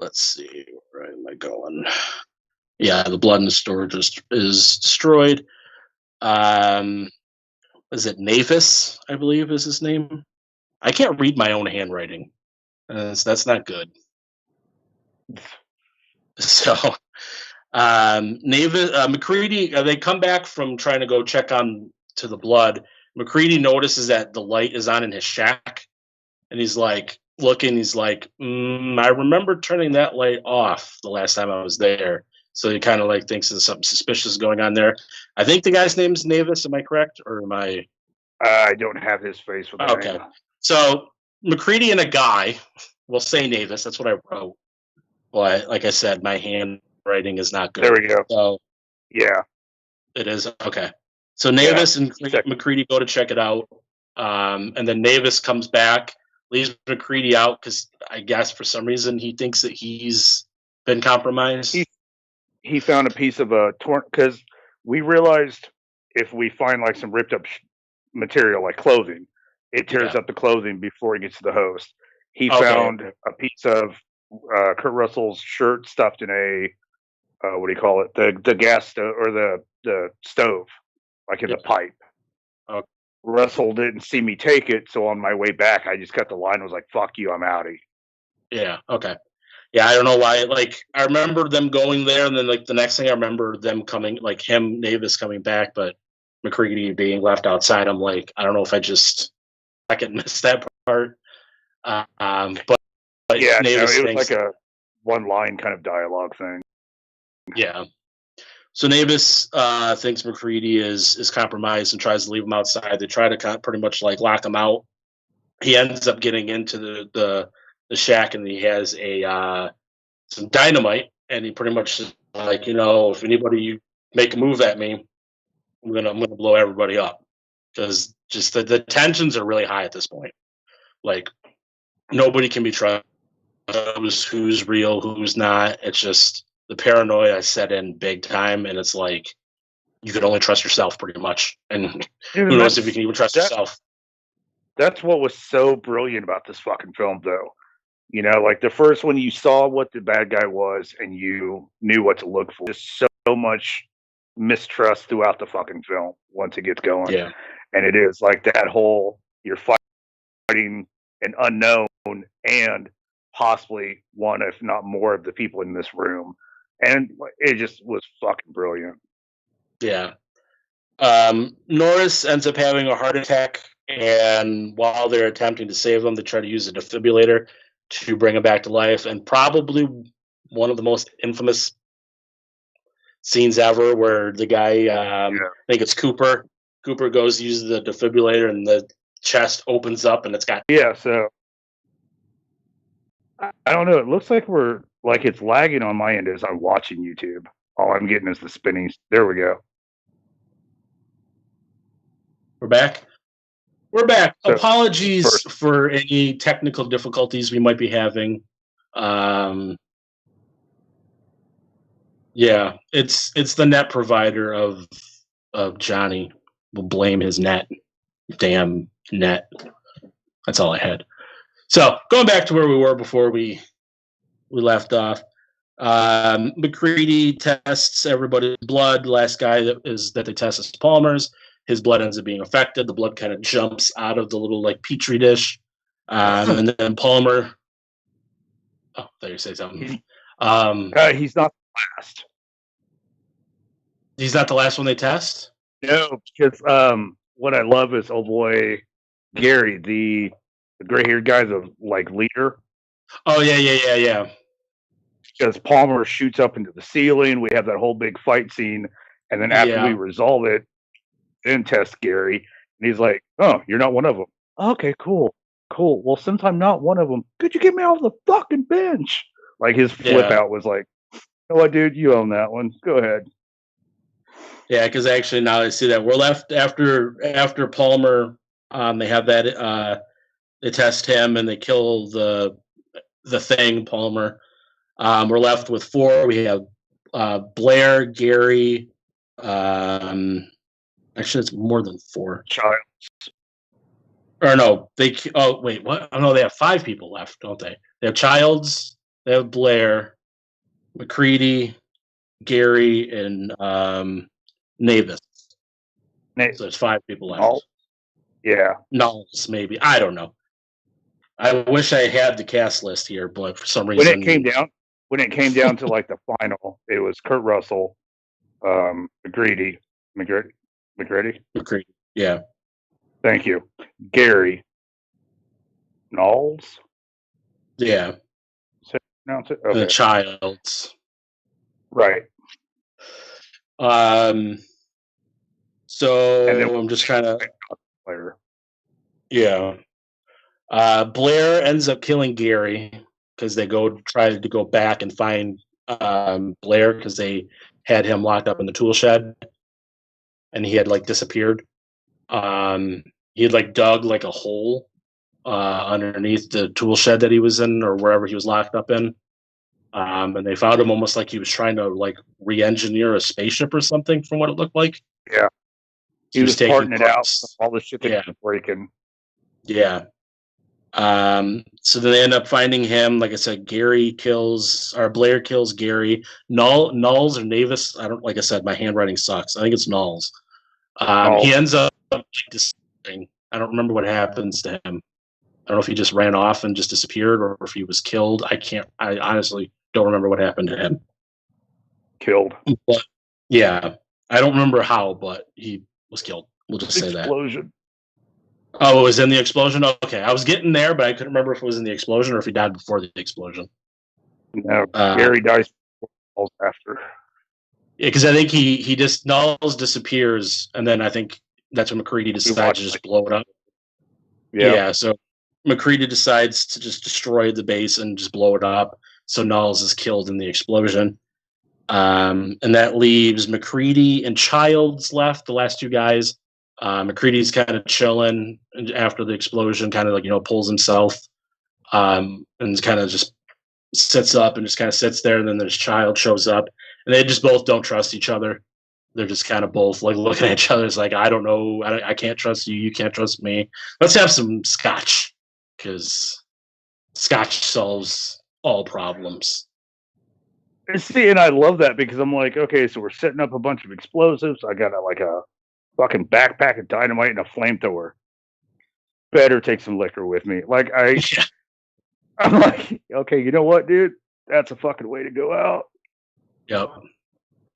Let's see, where am I going? Yeah, the blood in the storage is destroyed. Is it Navis, I believe is his name? I can't read my own handwriting. So that's not good. So, McCready, they come back from trying to go check on to the blood. McCready notices that the light is on in his shack, and he's like looking. He's like, I remember turning that light off the last time I was there. So he kind of like thinks there's something suspicious going on there. I think the guy's name's Navis. Am I correct, or am I? I don't have his face with that. Okay. Name. So McCready and a guy. We'll say Navis. That's what I wrote. But like I said, my handwriting is not good. There we go. So yeah, it is okay. So Navis and McCready go to check it out, and then Navis comes back, leaves McCready out because I guess for some reason he thinks that he's been compromised. He found a piece of a torn because we realized if we find like some ripped up material like clothing, it tears up the clothing before it gets to the host. He found a piece of Kurt Russell's shirt stuffed in a what do you call it? The gas stove or the stove, like in the pipe. Okay. Russell didn't see me take it, so on my way back, I just cut the line and was like, "Fuck you, I'm outie." Yeah. Okay. Yeah, I don't know why. Like, I remember them going there, and then like the next thing I remember them coming, like Navis coming back, but McCready being left outside. I'm like, I don't know if I missed that part. But yeah, Navis it was like a one-line kind of dialogue thing. Yeah. So Navis thinks McCready is compromised and tries to leave him outside. They try to pretty much like lock him out. He ends up getting into the shack, and he has some dynamite, and he pretty much is like, if anybody make a move at me, I'm gonna blow everybody up, because just the tensions are really high at this point. Like, nobody can be trusted. Who's real, who's not. It's just the paranoia set in big time, and it's like you can only trust yourself pretty much. And who knows if you can even trust yourself. That's what was so brilliant about this fucking film, though. Like the first one, you saw what the bad guy was, and you knew what to look for. There's so much mistrust throughout the fucking film once it gets going. Yeah. And it is like that whole, you're fighting an unknown and possibly one, if not more, of the people in this room. And it just was fucking brilliant. Yeah. Norris ends up having a heart attack, and while they're attempting to save him, they try to use a defibrillator to bring him back to life. And probably one of the most infamous scenes ever, where the guy, I think it's Cooper goes, uses the defibrillator, and the chest opens up, and it's got... Yeah, so I don't know. It looks like it's lagging on my end as I'm watching YouTube. All I'm getting is the spinning. There we go. We're back. So, apologies for any technical difficulties we might be having. Yeah, it's the net provider of Johnny. We'll blame his net. Damn net. That's all I had. So going back to where we were before we we left off. McCready tests everybody's blood. The last guy that they test is Palmer's. His blood ends up being affected. The blood kind of jumps out of the little like petri dish, and then Palmer. Oh, there you say something. He's not the last. He's not the last one they test. No, because what I love is old boy Gary, the gray-haired guy, the like leader. Oh yeah. Because Palmer shoots up into the ceiling, we have that whole big fight scene, and then after we resolve it, then test Gary, and he's like, "Oh, you're not one of them." Okay, cool. Well, since I'm not one of them, could you get me off the fucking bench? Like his flip out was like, "You know what, dude? You own that one. Go ahead." Yeah, because actually now I see that we're left after Palmer. They have that. They test him and they kill the thing Palmer. We're left with 4. We have Blair, Gary. Actually, it's more than 4. Childs. Or no, oh wait, what? Oh no, they have 5 people left, don't they? They have Childs. They have Blair, McCready, Gary, and Navis. So there's 5 people left. Oh. Yeah. Knowles, maybe. I don't know. I wish I had the cast list here, but for some reason, when it came down to like the final, it was Kurt Russell, McCready. Yeah. Thank you, Gary. Knowles. Yeah. Pronounce it. Okay. The Childs. Right. So I'm just trying to. Yeah. Blair ends up killing Gary because they try to go back and find Blair because they had him locked up in the tool shed, and he had like disappeared. He had like dug like a hole underneath the tool shed that he was in or wherever he was locked up in. And they found him almost like he was trying to like re-engineer a spaceship or something from what it looked like. Yeah. He was parting it out, all the shit that was breaking. Yeah. So then they end up finding him. Like I said, Blair kills Gary. Knowles or Navis. Like I said, my handwriting sucks. I think it's Knowles. He ends up disappearing. I don't remember what happens to him. I don't know if he just ran off and just disappeared or if he was killed. I honestly don't remember what happened to him. Killed. But, yeah. I don't remember how, but he was killed. We'll just say that. Explosion. Oh, it was in the explosion? Okay. I was getting there, but I couldn't remember if it was in the explosion or if he died before the explosion. No, Gary dies after. Yeah, because I think he just Knowles disappears, and then I think that's when McCready decides to just blow it up. Yeah, so McCready decides to just destroy the base and just blow it up. So Knowles is killed in the explosion. And that leaves McCready and Childs left, the last 2 guys. McCready's kind of chilling after the explosion, kind of like, pulls himself and kind of just sits up and just kind of sits there. And then this Child shows up and they just both don't trust each other. They're just kind of both like looking at each other. It's like, I don't know. I can't trust you. You can't trust me. Let's have some scotch because scotch solves all problems. See, and I love that because I'm like, okay, so we're setting up a bunch of explosives. I got a fucking backpack of dynamite and a flamethrower. Better take some liquor with me. Like I'm like, okay, you know what, dude? That's a fucking way to go out. Yep.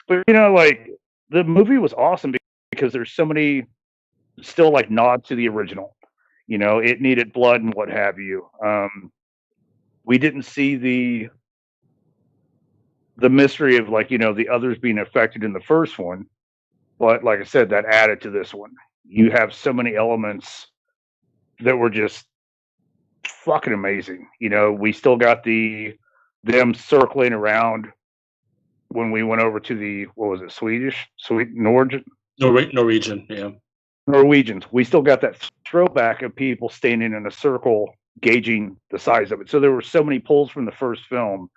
But like the movie was awesome because there's so many still like nods to the original. It needed blood and what have you. We didn't see the mystery of like, the others being affected in the first one. But like I said, that added to this one. You have so many elements that were just fucking amazing. We still got them circling around when we went over to the, what was it, Norwegian, yeah. Norwegians. We still got that throwback of people standing in a circle gauging the size of it. So there were so many pulls from the first film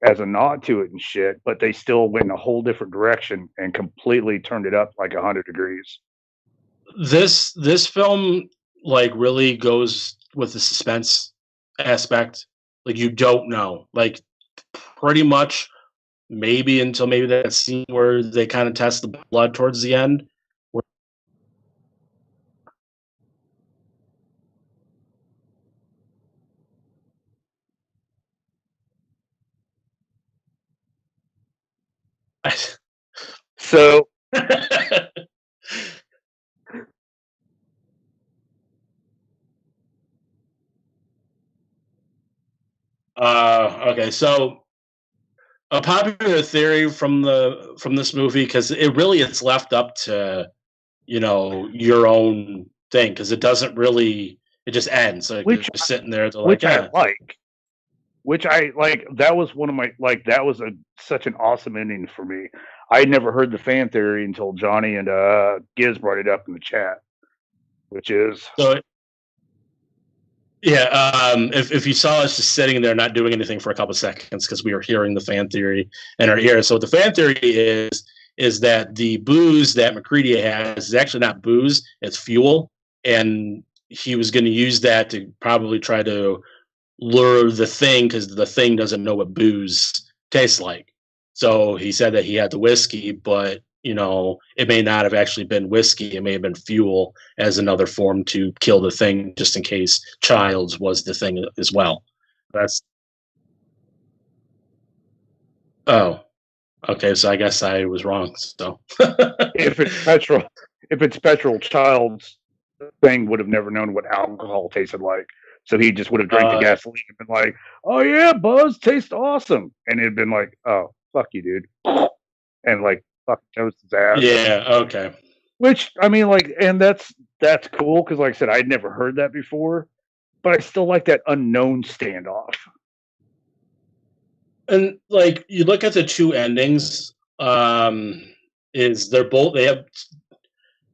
as a nod to it and shit, but they still went in a whole different direction and completely turned it up like 100 degrees. This film like really goes with the suspense aspect. Like you don't know. Like pretty much maybe until maybe that scene where they kind of test the blood towards the end. So okay, so a popular theory from this movie, because it's left up to your own thing, because it doesn't really, it just ends like you're just sitting there. Which I like. That was one of my that was such an awesome ending for me. I had never heard the fan theory until Johnny and Giz brought it up in the chat, which is if you saw us just sitting there not doing anything for a couple seconds because we were hearing the fan theory in our ears. So what the fan theory is that the booze that McCready has is actually not booze, it's fuel, and he was going to use that to probably try to lure the thing, because the thing doesn't know what booze tastes like. So he said that he had the whiskey, but it may not have actually been whiskey. It may have been fuel as another form to kill the thing, just in case Childs was the thing as well. Okay, so I guess I was wrong. So if it's petrol, Child's thing would have never known what alcohol tasted like. So he just would have drank the gasoline and been like, "Oh yeah, Buzz tastes awesome," and it'd been like, "Oh fuck you, dude," and like fucking toast his ass. Yeah, okay. Which I mean, and that's cool because, like I said, I'd never heard that before, but I still like that unknown standoff. And you look at the two endings,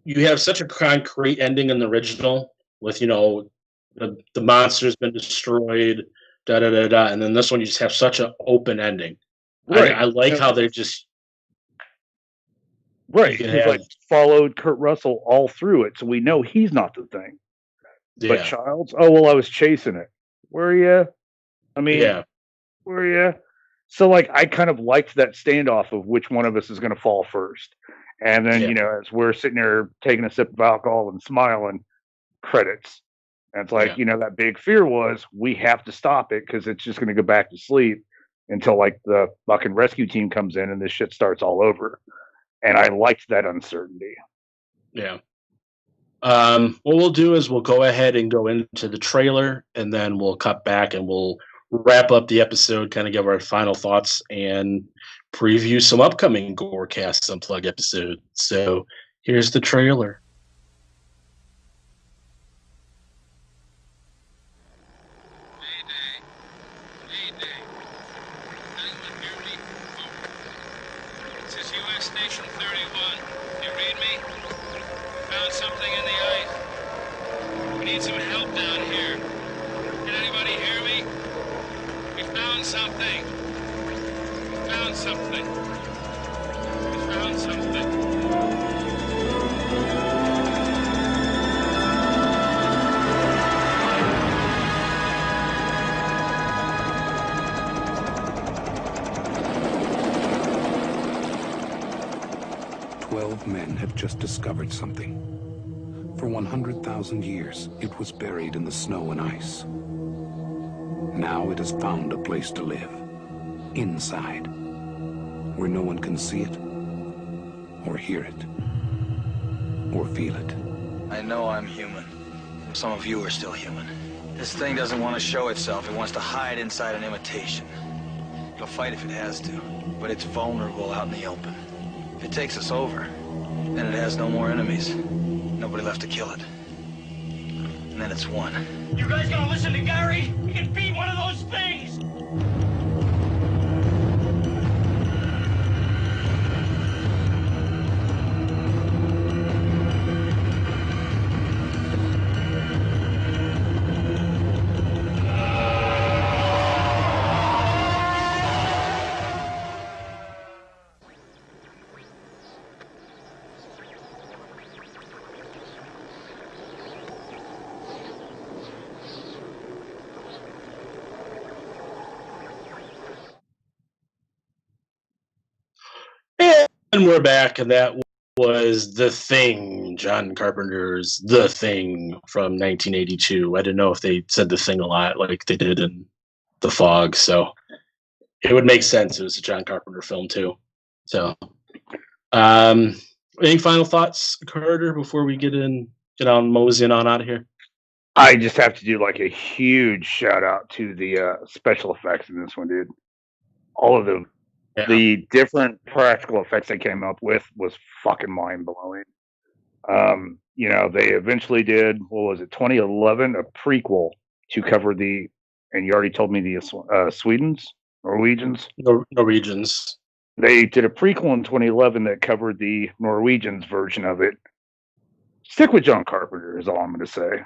you have such a concrete ending in the original with the monster's been destroyed, da da da da, and then this one you just have such an open ending. Right. I like how they just He's followed Kurt Russell all through it, so we know he's not the thing. Yeah. But Childs, I was chasing it. Were you? I mean, were you? So I kind of liked that standoff of which one of us is going to fall first, and then as we're sitting there taking a sip of alcohol and smiling, credits. And it's that big fear was we have to stop it because it's just going to go back to sleep until the fucking rescue team comes in and this shit starts all over. And I liked that uncertainty. Yeah. What we'll do is we'll go ahead and go into the trailer, and then we'll cut back and we'll wrap up the episode, kind of give our final thoughts and preview some upcoming GoreCast Unplugged episodes. So here's the trailer. Station 31. You read me? Found something in the ice. We need some help down here. Can anybody hear me? We found something. We found something. We found something. 12 men have just discovered something. For 100,000 years, it was buried in the snow and ice. Now it has found a place to live. Inside. Where no one can see it, or hear it, or feel it. I know I'm human. Some of you are still human. This thing doesn't want to show itself. It wants to hide inside an imitation. It'll fight if it has to, but it's vulnerable out in the open. If it takes us over, then it has no more enemies. Nobody left to kill it. And then it's won. You guys gonna listen to Gary? He can beat one of those things! we're back, and that was The Thing, John Carpenter's The Thing from 1982. I didn't know if they said The Thing a lot like they did in The Fog, so it would make sense. It was a John Carpenter film, too. So, any final thoughts, Carter, before we get on moseying on out of here? I just have to do like a huge shout out to the special effects in this one, dude. All of them. Yeah. The different practical effects they came up with was fucking mind blowing. They eventually did, what was it, 2011, a prequel to cover and you already told me the Norwegians. They did a prequel in 2011 that covered the Norwegians version of it. Stick with John Carpenter is all I'm going to say.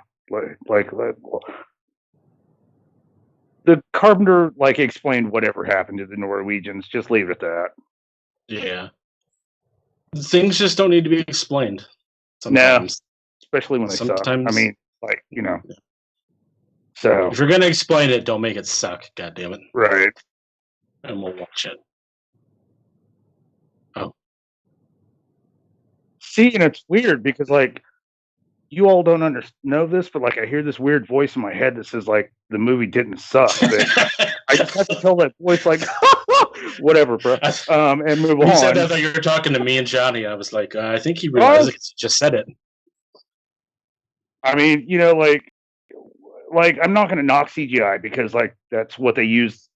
The Carpenter explained whatever happened to the Norwegians. Just leave it at that. Yeah, things just don't need to be explained. Sometimes, especially when they suck. I mean, So if you're gonna explain it, don't make it suck. God damn it. Right. And we'll watch it. Oh. See, and it's weird because you all don't know this, but I hear this weird voice in my head that says the movie didn't suck. I just have to tell that voice whatever, bro, and move on. You said that you were talking to me and Johnny. I was like, I think he realized he just said it. I mean, I'm not going to knock CGI because that's what they used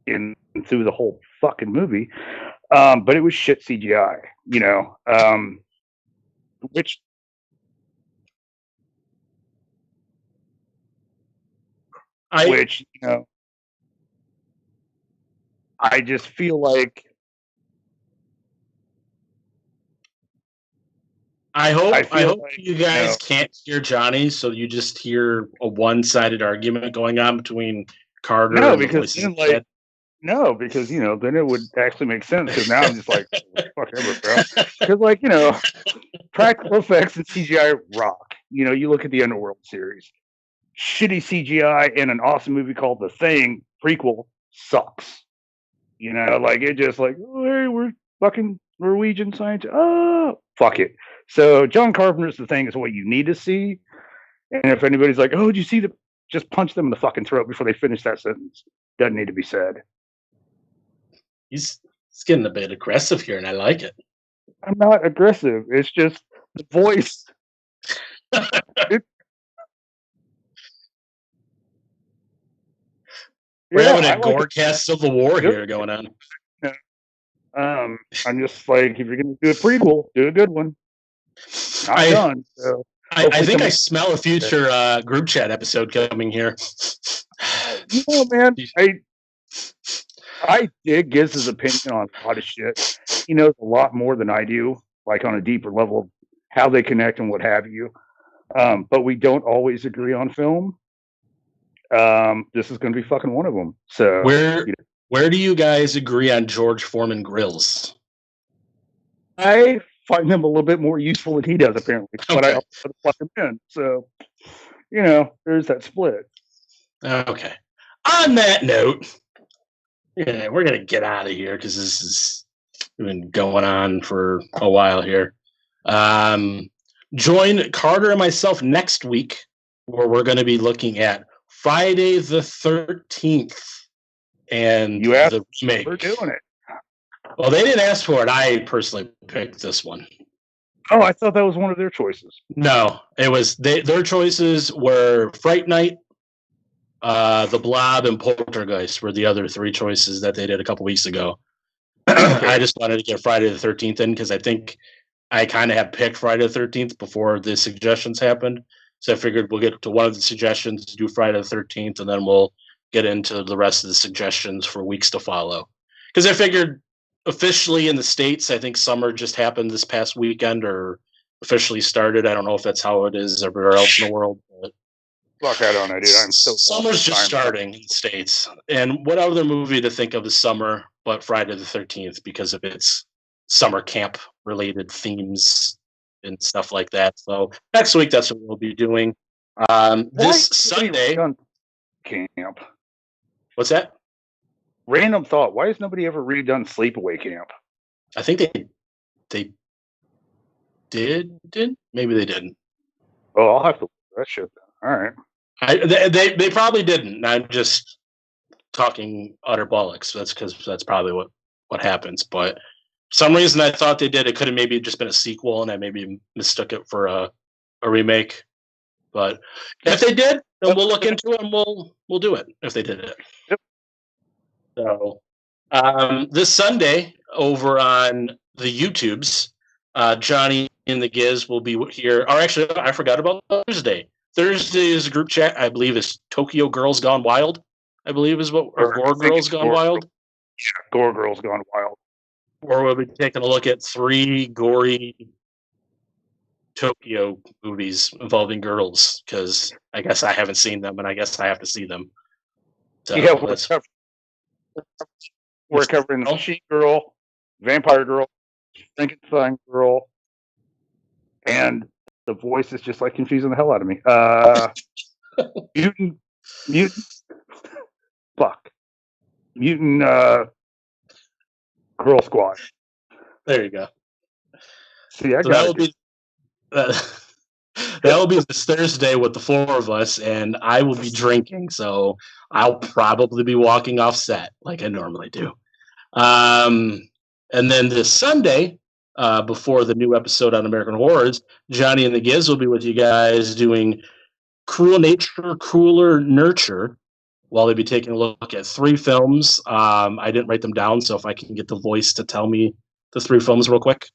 through the whole fucking movie, but it was shit CGI, which. I just feel I hope you guys can't hear Johnny, so you just hear a one-sided argument going on between Carter and the voices. Because then it would actually make sense. Because now I'm just whatever, bro. Because practical effects and CGI rock. You look at the Underworld series. Shitty CGI in an awesome movie called The Thing prequel sucks. It just hey, we're fucking Norwegian scientists. Oh, fuck it. So John Carpenter's The Thing is what you need to see. And if anybody's oh, did you see just punch them in the fucking throat before they finish that sentence. Doesn't need to be said. He's getting a bit aggressive here, and I like it. I'm not aggressive. It's just the voice. We're having a GoreCast Civil War here going on. I'm just if you're going to do a prequel, do a good one. I'm done. So I think I smell a future group chat episode coming here. Man, I dig Giz's opinion on a lot of shit. He knows a lot more than I do, on a deeper level of how they connect and what have you. But we don't always agree on film. This is going to be fucking one of them. So where do you guys agree on George Foreman grills? I find them a little bit more useful than he does, apparently. Okay. But I also plug them in. So, there's that split. Okay. On that note, we're going to get out of here because this has been going on for a while here. Join Carter and myself next week where we're going to be looking at Friday the 13th and the remake. We're doing it. Well, they didn't ask for it. I personally picked this one. Oh, I thought that was one of their choices. No, it was their choices were Fright Night, The Blob, and Poltergeist were the other three choices that they did a couple weeks ago. I just wanted to get Friday the 13th in because I think I kind of had picked Friday the 13th before the suggestions happened. So I figured we'll get to one of the suggestions to do Friday the 13th, and then we'll get into the rest of the suggestions for weeks to follow. Because I figured officially in the States, I think summer just happened this past weekend or officially started. I don't know if that's how it is everywhere else in the world. But fuck, I don't know, dude. I'm so summer's just starting in the States. And what other movie to think of this summer but Friday the 13th because of its summer camp related themes and stuff like that. So next week, that's what we'll be doing. This Sunday. Camp. What's that? Random thought. Why has nobody ever redone Sleepaway Camp? I think they they didn't. Maybe they didn't. Oh, I'll have to look at that shit then. All right. They probably didn't. I'm just talking utter bollocks. That's because that's probably what happens. But for some reason, I thought they did. It could have maybe just been a sequel, and I maybe mistook it for a remake. But if they did, then we'll look into it and we'll do it if they did it. Yep. So this Sunday over on the YouTubes, Johnny and the Giz will be here. Or actually, I forgot about Thursday. Thursday's group chat, I believe, is Tokyo Girls Gone Wild. I believe is what, or Gore Girls Gone Wild. Yeah, Gore Girls Gone Wild. Or we'll be taking a look at 3 gory Tokyo movies involving girls, because I guess I haven't seen them, and I guess I have to see them. So Yeah, we're covering the She Girl, Vampire Girl, Frankenstein Girl, and the voice is just like confusing the hell out of me. Mutant, Mutant Girl Squad. There you go. See, that will be this Thursday with the 4 of us, and I will be drinking, so I'll probably be walking off set like I normally do. And then this Sunday, before the new episode on American Horrors, Johnny and the Giz will be with you guys doing Cruel Nature, Crueler Nurture, while they'll be taking a look at 3 films. I didn't write them down, so if I can get the voice to tell me the 3 films real quick.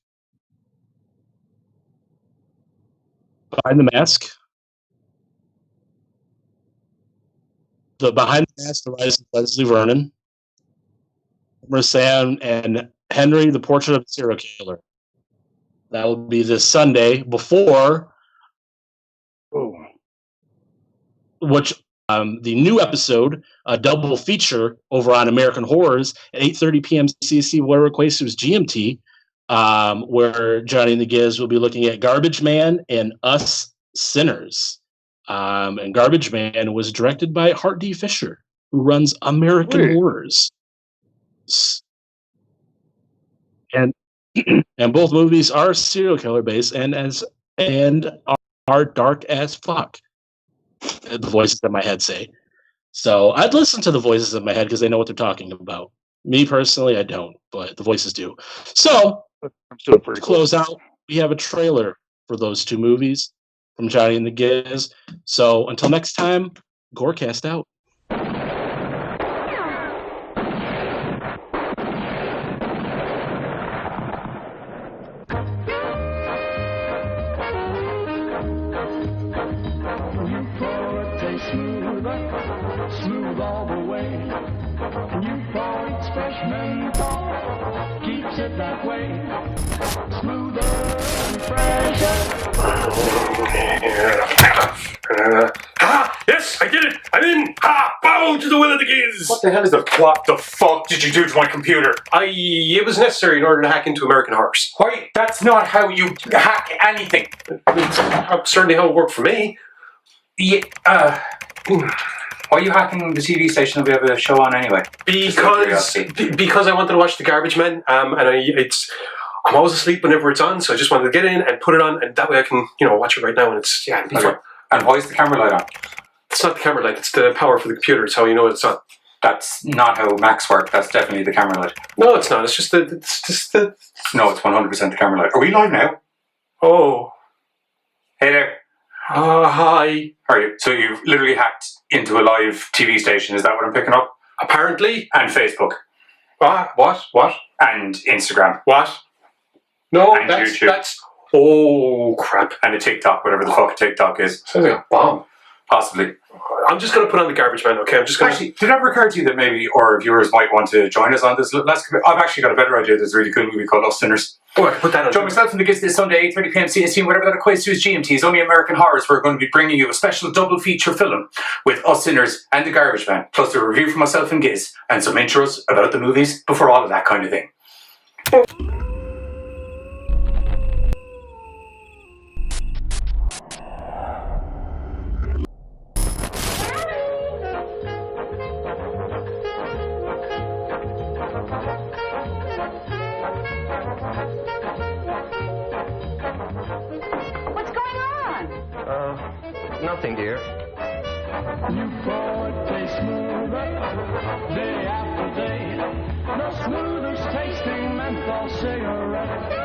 Behind the Mask. Behind the Mask, The Rise of Leslie Vernon. Sam and Henry, The Portrait of a Serial Killer. That will be this Sunday before which the new episode, a double feature over on American Horrors at 8:30 p.m. CST, where request was GMT, where Johnny and the Giz will be looking at Garbage Man and Us Sinners. And Garbage Man was directed by Hart D. Fisher, who runs American Horrors. And both movies are serial killer based and are dark as fuck. The voices in my head say. So I'd listen to the voices in my head because they know what they're talking about. Me personally, I don't, but the voices do. So to close out, we have a trailer for those 2 movies from Johnny and the Giz. So until next time, GoreCast out. Smooth all the way. Newport's fresh menthol keeps it that way. Smoother and fresher. Yes, I did it! I'm in! Ha! Bow to the will of the Giz! What the hell is what the fuck did you do to my computer? It was necessary in order to hack into American Horrors. Why? That's not how you hack anything. That's certainly how it worked for me. Yeah, why are you hacking the TV station that we have a show on anyway? Because I wanted to watch The Garbage Men, and I'm always asleep whenever it's on, so I just wanted to get in and put it on, and that way I can, watch it right now, and it's, it'll be fun. And why is the camera light on? It's not the camera light, it's the power for the computer, it's how you know it's on. That's not how Macs work, that's definitely the camera light. No, it's not, it's just the... No, it's 100% the camera light. Are we live now? Oh. Hey there. Hi. Are you? So you've literally hacked into a live TV station, is that what I'm picking up? Apparently. And Facebook. What? And Instagram. What? No, and YouTube. That's... Oh, crap. And a TikTok, whatever the fuck a TikTok is. Sounds like a bomb. Possibly. I'm just going to put on The Garbage Man, okay? Actually, did it ever occur to you that maybe our viewers might want to join us on this? I've actually got a better idea. There's a really cool movie called Us Sinners. Oh, I can put that on. Join myself and the Giz this Sunday, 8:30 p.m. CST, whatever that equates to is GMT. It's only American Horrors. We're going to be bringing you a special double feature film with Us Sinners and The Garbage Man, plus a review from myself and Giz, and some intros about the movies before all of that kind of thing. Nothing, dear. Newport tastes smoother day after day. The smoothest tasting menthol cigarette.